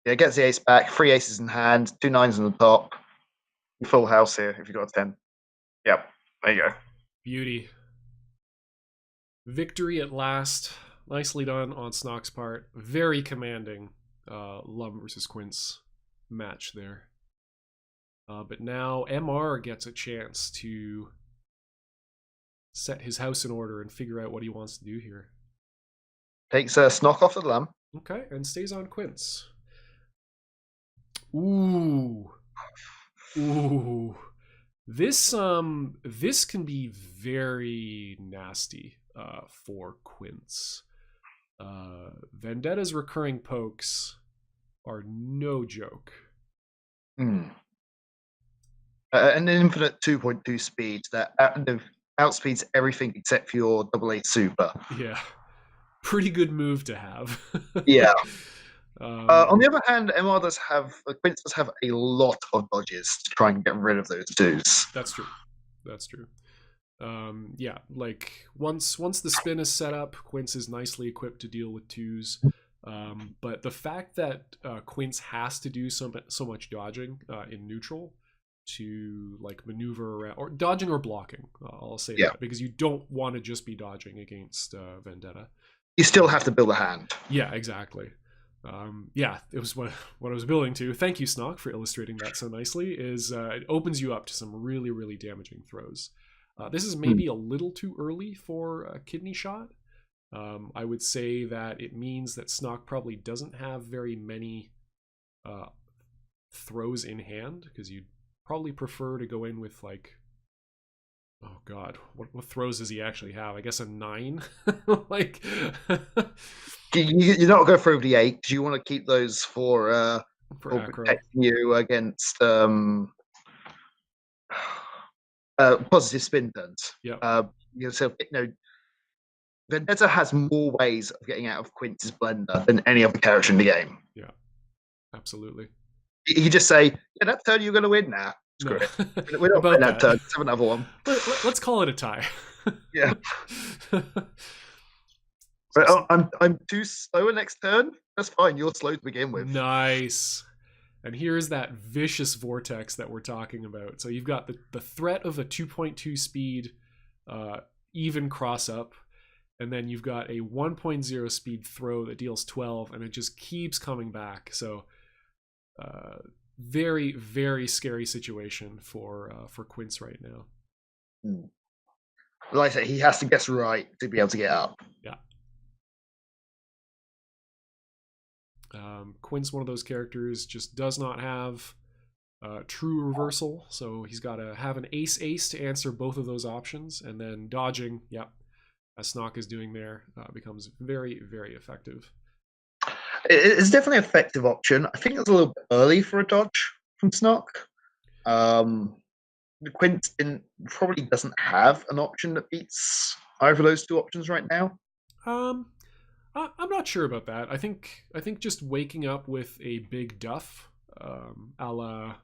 Yeah, gets the ace back, 3 aces in hand, 2 9s on the top. Full house here if you've got a 10. Yep, there you go. Beauty. Victory at last. Nicely done on snoc's part. Very commanding Lum versus Quince match there. But now MR gets a chance to set his house in order and figure out what he wants to do here. Takes a snoc off the Lum. Okay, and stays on Quince. Ooh. Ooh. This can be very nasty for Quince. Vendetta's recurring pokes are no joke. An infinite 2.2 speed that outspeeds everything except for your AA super. Yeah. Pretty good move to have. Yeah. On the other hand, MR Quince does have a lot of dodges to try and get rid of those twos. That's true. Yeah, like once the spin is set up, Quince is nicely equipped to deal with 2s. But the fact that Quince has to do so much dodging in neutral to like maneuver around, or dodging or blocking, I'll say that, because you don't want to just be dodging against Vendetta. You still have to build a hand. Yeah, exactly. Yeah, it was what I was building to. Thank you, Snoc, for illustrating that so nicely. It opens you up to some really, really damaging throws. This is maybe a little too early for a kidney shot. I would say that it means that Snoc probably doesn't have very many throws in hand, because you'd probably prefer to go in with like, oh god, what throws does he actually have? I guess a 9. Like you're not going to throw the 8 because you want to keep those for protecting you against positive spin turns. Yeah. So Vendetta has more ways of getting out of Quince's blender than any other character in the game. Yeah, absolutely. You just say, yeah, that turn you're going to win now. Screw it. We're not playing that turn. Let's have another one. Let's call it a tie. Yeah. But I'm too slow next turn. That's fine. You're slow to begin with. Nice. And here's that vicious vortex that we're talking about. So you've got the threat of a 2.2 speed even cross up, and then you've got a 1.0 speed throw that deals 12, and it just keeps coming back. So very, very scary situation for Quince right now. Like I said, he has to guess right to be able to get up. Yeah. Quint's one of those characters, just does not have true reversal, so he's got to have an ace to answer both of those options, and then dodging, yep, as snoc is doing there, becomes very, very effective. It's definitely an effective option. I think it's a little bit early for a dodge from snoc. Quint probably doesn't have an option that beats either of those two options right now. Um, I'm not sure about that. I think just waking up with a big duff, a la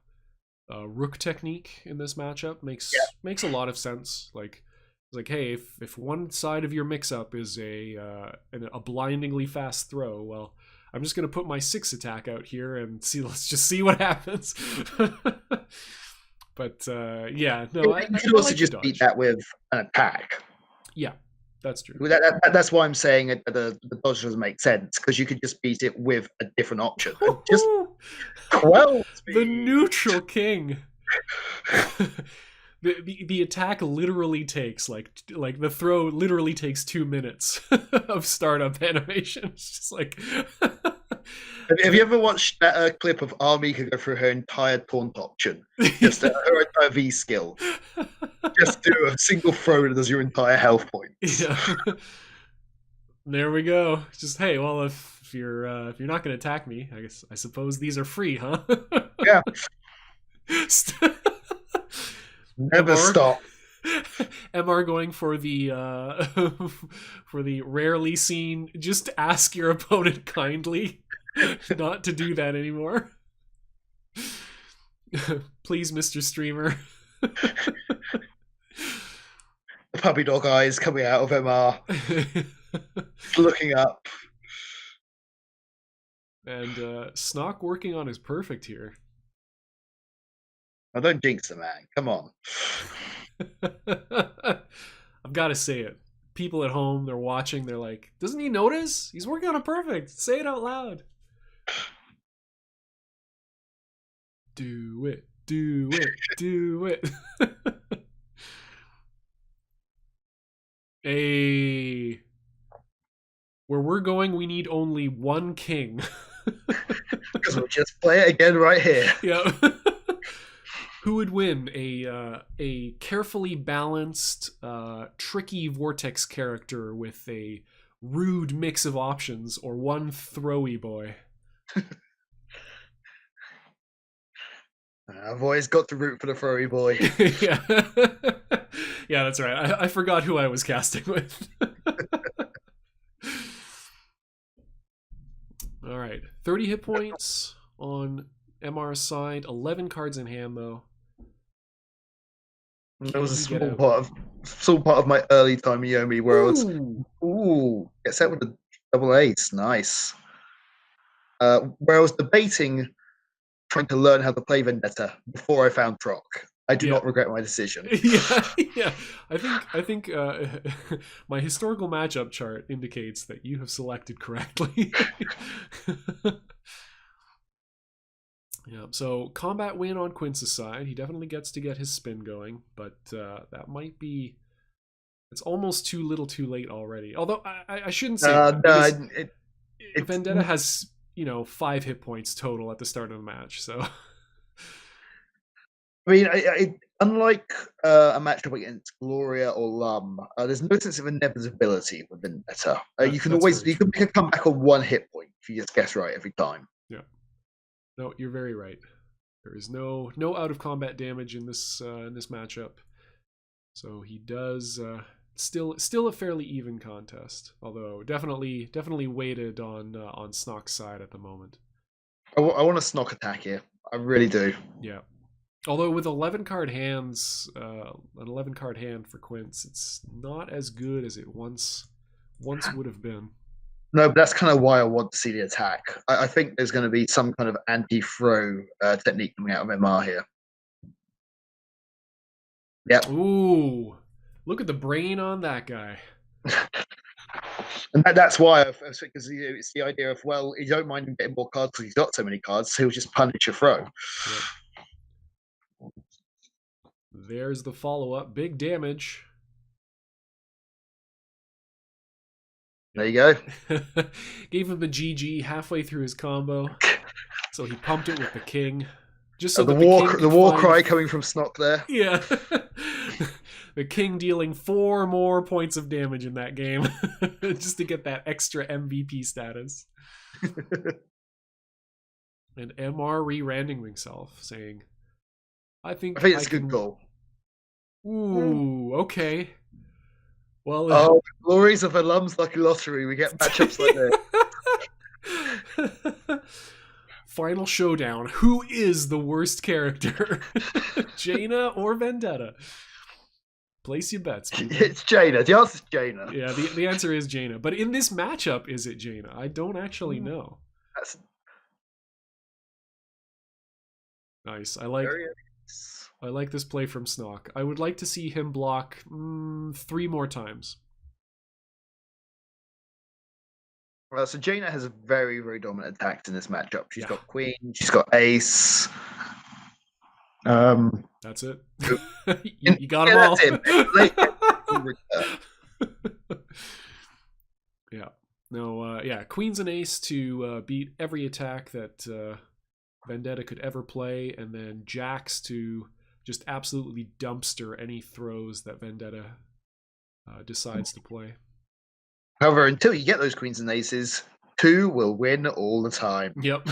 rook technique in this matchup makes a lot of sense. Like, hey, if one side of your mix up is a blindingly fast throw, well, I'm just gonna put my 6 attack out here and see. Let's just see what happens. But yeah, no, You could also like just beat that with an attack. Yeah, that's true. That's why I'm saying the dodge doesn't make sense, because you could just beat it with a different option. Just 12 speed. The neutral king. The attack literally takes like the throw literally takes 2 minutes of startup animation. It's just like. Have you ever watched that clip of Army could go through her entire taunt option, just her entire V skill, just do a single throw that does your entire health points? Yeah. There we go. Just, hey, well, if you're not going to attack me, I suppose these are free, huh? Yeah. Never MR, stop. MR going for the for the rarely seen. Just ask your opponent kindly not to do that anymore. Please, Mr. Streamer. The puppy dog eyes coming out of MR, looking up. And snoc working on his perfect here. I don't jinx the man. Come on. I've got to say it. People at home, they're watching. They're like, doesn't he notice? He's working on a perfect. Say it out loud. Do it. Do it. Do it. Hey. Where we're going, we need only one king. Because we'll just play it again right here. Yeah. Who would win? A carefully balanced, tricky vortex character with a rude mix of options, or one throwy boy? I've always got to root for the throwy boy. Yeah. Yeah, that's right. I forgot who I was casting with. All right. 30 hit points on MR's side. 11 cards in hand, though. That was a small part of my early time Yomi where I was, get set with a double ace. Nice. Where I was debating trying to learn how to play Vendetta before I found Troc. I do not regret my decision. Yeah. I think my historical matchup chart indicates that you have selected correctly. Yeah. So combat win on Quince's side. He definitely gets to get his spin going, but that might be. It's almost too little, too late already. Although I shouldn't say that. Vendetta has 5 hit points total at the start of the match. So. I mean, unlike a matchup against Gloria or Lum, there's no sense of inevitability with Vendetta. You can make a comeback on 1 hit point if you just guess right every time. Yeah. No, you're very right. There is no out of combat damage in this matchup, so he does still a fairly even contest. Although definitely weighted on snoc's side at the moment. I want a snoc attack here. I really do. Yeah. Although with 11 card hands, an 11 card hand for Quince, it's not as good as it once would have been. No, but that's kind of why I want to see the attack. I think there's going to be some kind of anti-throw technique coming out of MR here. Yep. Ooh, look at the brain on that guy. And that's why, because it's the idea of, well, you don't mind him getting more cards because he's got so many cards, so he'll just punish a throw. Yep. There's the follow-up. Big damage. There you go. Gave him the GG halfway through his combo, so he pumped it with the king, just so The that the king the could war find. cry coming from Snoc there. Yeah, the king dealing 4 more points of damage in that game, just to get that extra MVP status. And MR re-randing himself, saying, I think it's I a good can. goal. Ooh, okay. Well, Oh, the glories of Alum's Lucky Lottery. We get matchups like this. Final showdown. Who is the worst character? Jaina or Vendetta? Place your bets, people. It's Jaina. The answer is Jaina. Yeah, the answer is Jaina. But in this matchup, is it Jaina? I don't actually know. That's nice. I like this play from snoc. I would like to see him block 3 more times. Well, so Jaina has a very, very dominant attacks in this matchup. She's got queen, she's got ace. That's it. you got them all. Yeah. No, queens and ace to beat every attack that Vendetta could ever play, and then jacks to just absolutely dumpster any throws that Vendetta decides to play. However, until you get those queens and aces, 2 will win all the time. Yep.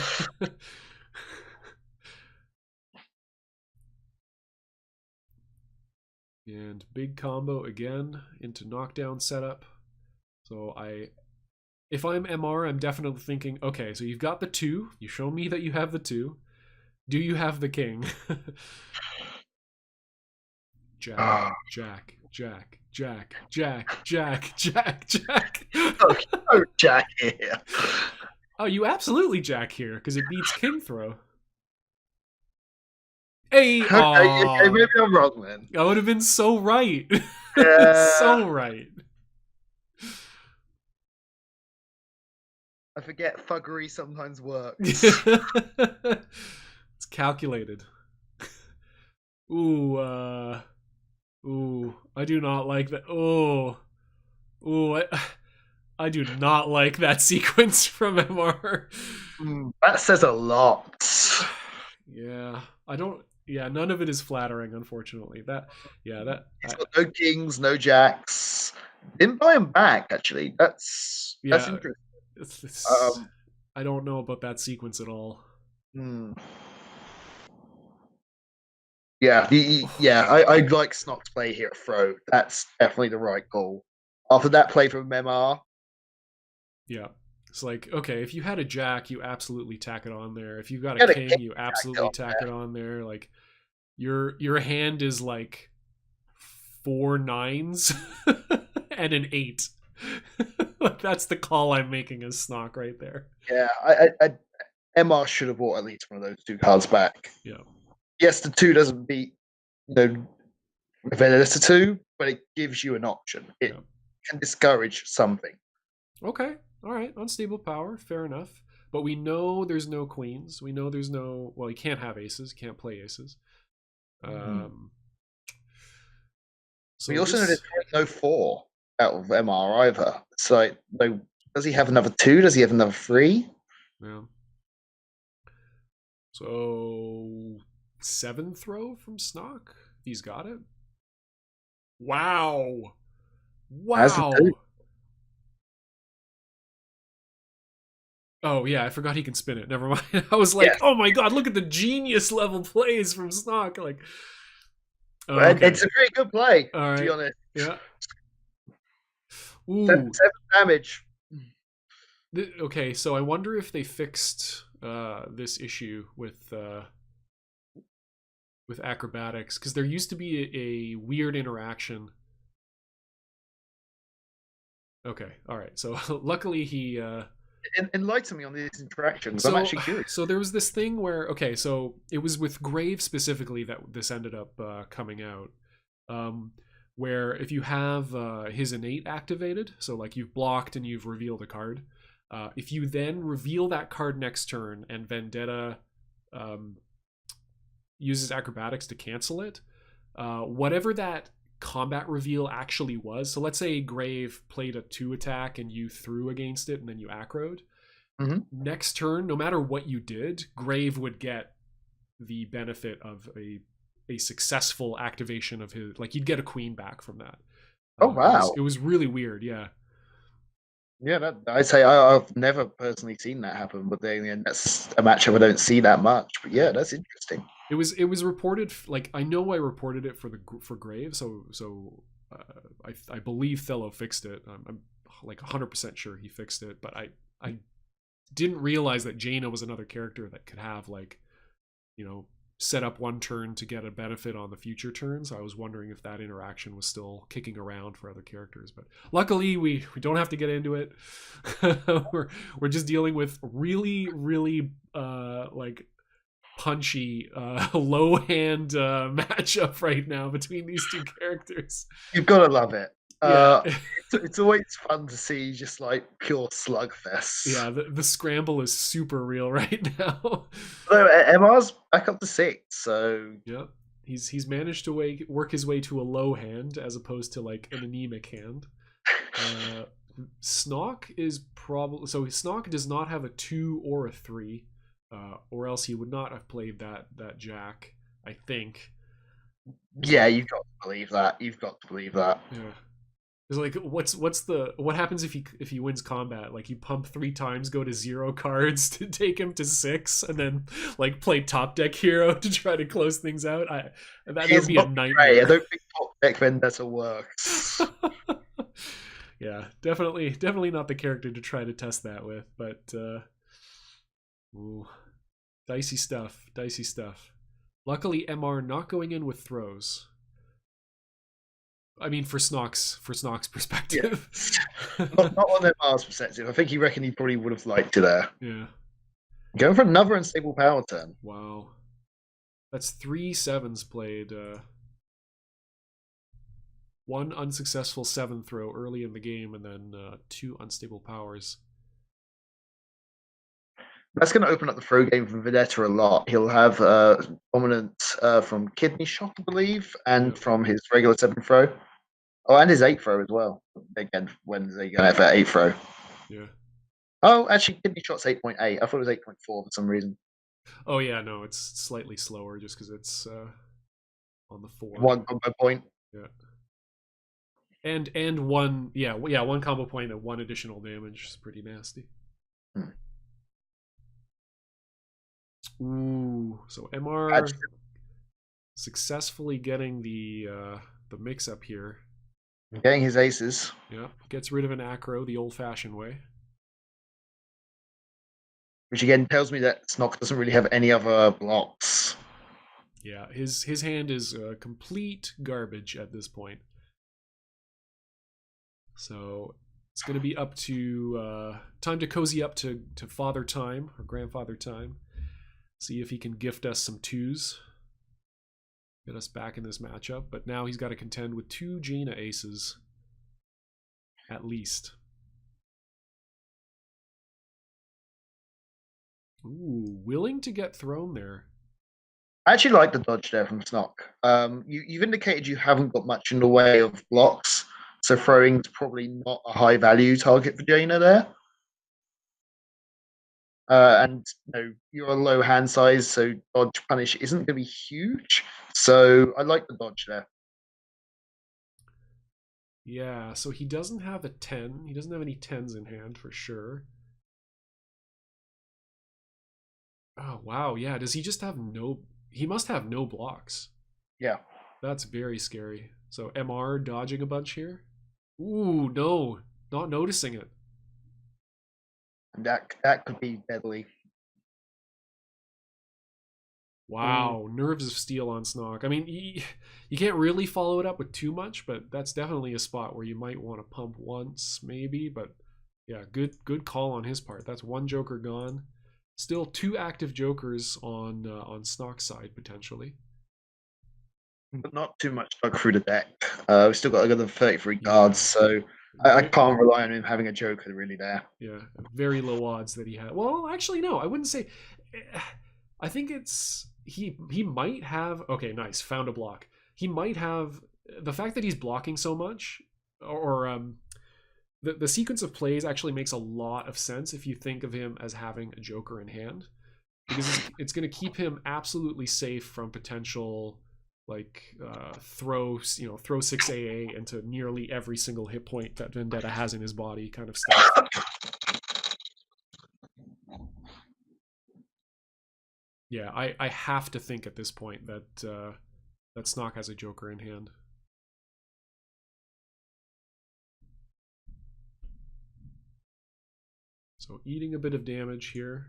And big combo again into knockdown setup. So if I'm MR, I'm definitely thinking, okay, so you've got the 2. You show me that you have the 2. Do you have the king? Jack, Jack, Jack, Jack, Jack, Jack, Jack, Jack. Oh, Jack here. Oh, you absolutely Jack here, because it beats king throw. Hey, okay, maybe I'm wrong then. I would have been so right. So right. I forget thuggery sometimes works. It's calculated. Ooh, I do not like that. I do not like that sequence from MR. That says a lot. Yeah, I don't. Yeah, none of it is flattering, unfortunately. He's got no kings, no jacks. Didn't buy him back, actually. That's interesting. I don't know about that sequence at all. Yeah, I'd like Snoc's play here at throw. That's definitely the right call. After that play from MR. Yeah. It's like, okay, if you had a jack, you absolutely tack it on there. If you've got a king, you absolutely tack it on there. Like your hand is like 4 9s and an 8. That's the call I'm making as Snoc right there. Yeah, MR should have bought at least one of those 2 cards back. Yeah. Yes, the 2 doesn't beat Vendetta 2, but it gives you an option. It can discourage something. Okay. All right. Unstable power. Fair enough. But we know there's no queens. We know there's no. Well, you can't have aces. You can't play aces. So we also know there's no 4 out of MR either. So, like, does he have another 2? Does he have another 3? Yeah. So 7 throw from Snoc. He's got it. Wow. Oh, yeah, I forgot he can spin it. Never mind. I was like, oh my god, look at the genius level plays from Snoc. Like, okay. It's a very good play, to be honest. Yeah. Ooh. 7 damage. Okay, so I wonder if they fixed this issue with acrobatics, because there used to be a weird interaction. Okay, all right. So luckily he enlighten me on these interactions. So, I'm actually curious. So there was this thing where, okay, so it was with Grave specifically that this ended up coming out, where if you have his innate activated, so like you've blocked and you've revealed a card, if you then reveal that card next turn and Vendetta uses acrobatics to cancel it, whatever that combat reveal actually was. So let's say Grave played a 2 attack and you threw against it and then you acroed. Mm-hmm. Next turn, no matter what you did, Grave would get the benefit of a successful activation of his, like, you'd get a queen back from that. Oh It wow. was really weird, yeah. Yeah, I'd say I've never personally seen that happen, but then again, that's a matchup I don't see that much. But yeah, that's interesting. It was reported, like, I know I reported it for Grave, I believe Thello fixed it. I'm like 100% sure he fixed it, but I didn't realize that Jaina was another character that could have, like, set up one turn to get a benefit on the future turns. I was wondering if that interaction was still kicking around for other characters, but luckily we don't have to get into it. we're just dealing with really like punchy low hand matchup right now between these two characters. You've got to love it. Yeah. It's always fun to see just like pure slugfest. Yeah, the scramble is super real right now. So MR's back up to 6, so Yep. He's managed to work his way to a low hand as opposed to like an anemic hand. Snoc is probably, so Snoc does not have a 2 or a 3, or else he would not have played that jack, I think. yeah, you've got to believe that. You've got to believe that. Yeah. It's like, what happens if he wins combat? Like, you pump 3 times, go to 0 cards to take him to 6, and then like play top deck hero to try to close things out. That would be a nightmare. I don't think top deck Vendetta works. Yeah, definitely not the character to try to test that with, but ooh, dicey stuff. Luckily, MR not going in with throws. I mean, for Snoc's perspective. Yeah. not on MR's perspective. I think he reckoned he probably would have liked it there. Yeah. Going for another unstable power turn. Wow. That's 3 sevens played. 1 unsuccessful 7 throw early in the game, and then 2 unstable powers. That's going to open up the throw game for Vendetta a lot. He'll have dominant from kidney shot, I believe, and from his regular 7 throw. Oh, and his 8 throw as well. Again, when they going to have that 8 throw? Yeah. Oh, actually, kidney shot's 8.8. I thought it was 8.4 for some reason. Oh yeah, no, it's slightly slower just because it's on the 4. One combo point. Yeah. And one, one combo point and 1 additional damage is pretty nasty. Ooh, so MR successfully getting the mix up here. Getting his aces. Yeah, gets rid of an acro the old-fashioned way. Which again tells me that snoc doesn't really have any other blocks. Yeah, his hand is complete garbage at this point. So it's going to be up to time to cozy up to Father Time, or Grandfather Time. See if he can gift us some 2s. Get us back in this matchup. But now he's got to contend with 2 Jaina aces. At least. Ooh, willing to get thrown there. I actually like the dodge there from snoc. You've indicated you haven't got much in the way of blocks, so throwing's probably not a high value target for Jaina there. And you're a low hand size, so dodge punish isn't going to be huge. So I like the dodge there. Yeah, so he doesn't have a 10. He doesn't have any 10s in hand for sure. Oh, wow. Yeah, does he just have no... He must have no blocks. Yeah. That's very scary. So MR dodging a bunch here. Ooh, no. Not noticing it. That could be deadly. Wow, nerves of steel on Snoc. I mean, you can't really follow it up with too much, but that's definitely a spot where you might want to pump once, maybe. But yeah, good call on his part. That's 1 joker gone. Still 2 active jokers on Snoc's side potentially. But not too much dug through the deck. We've still got another 33 cards, so I can't rely on him having a joker really there. Yeah, very low odds that he had. Well, actually, no, I wouldn't say. I think it's he might have. Okay, nice, found a block. He might have the fact that he's blocking so much, or the sequence of plays actually makes a lot of sense if you think of him as having a Joker in hand, because it's going to keep him absolutely safe from potential like throw 6 AA into nearly every single hit point that Vendetta has in his body kind of stuff. Yeah, I have to think at this point that that Snoc has a Joker in hand. So eating a bit of damage here.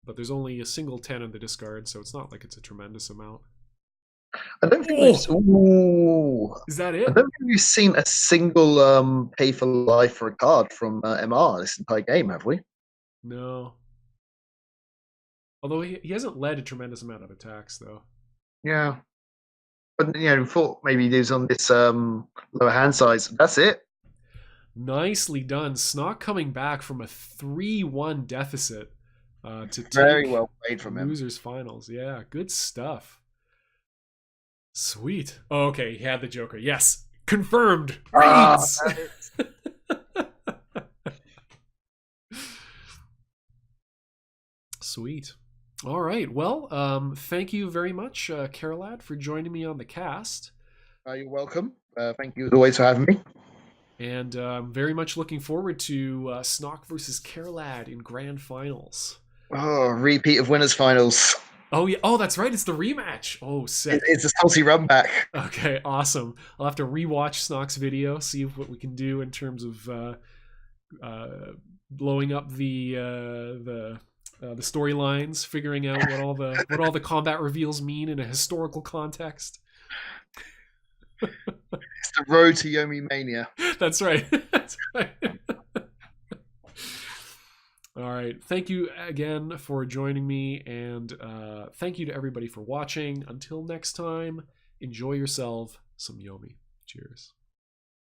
But there's only a single 10 in the discard, so it's not like it's a tremendous amount. I don't think we've. Ooh. Is that I it? don't think we've seen a single pay for life for a card from MR this entire game, have we? No. Although he hasn't led a tremendous amount of attacks, though. Yeah. But, thought maybe there's on this lower hand size. That's it. Nicely done. Snoc coming back from a 3-1 deficit to Very take well played from him. losers finals. Yeah, good stuff. Sweet. Oh, okay, he had the Joker. Yes. Confirmed. Reads. Sweet. All right. Well, thank you very much, Caralad, for joining me on the cast. You're welcome. Thank you as always for having me. And I'm very much looking forward to Snoc versus Caralad in grand finals. Oh, repeat of winners finals. Oh yeah. Oh, that's right. It's the rematch. Oh, sick. It's a salty run back. Okay, awesome. I'll have to rewatch Snoc's video, see what we can do in terms of blowing up the storylines, figuring out what all the combat reveals mean in a historical context. It's the road to Yomi Mania. That's right. That's right. All right. Thank you again for joining me, and thank you to everybody for watching. Until next time, enjoy yourself some Yomi. Cheers.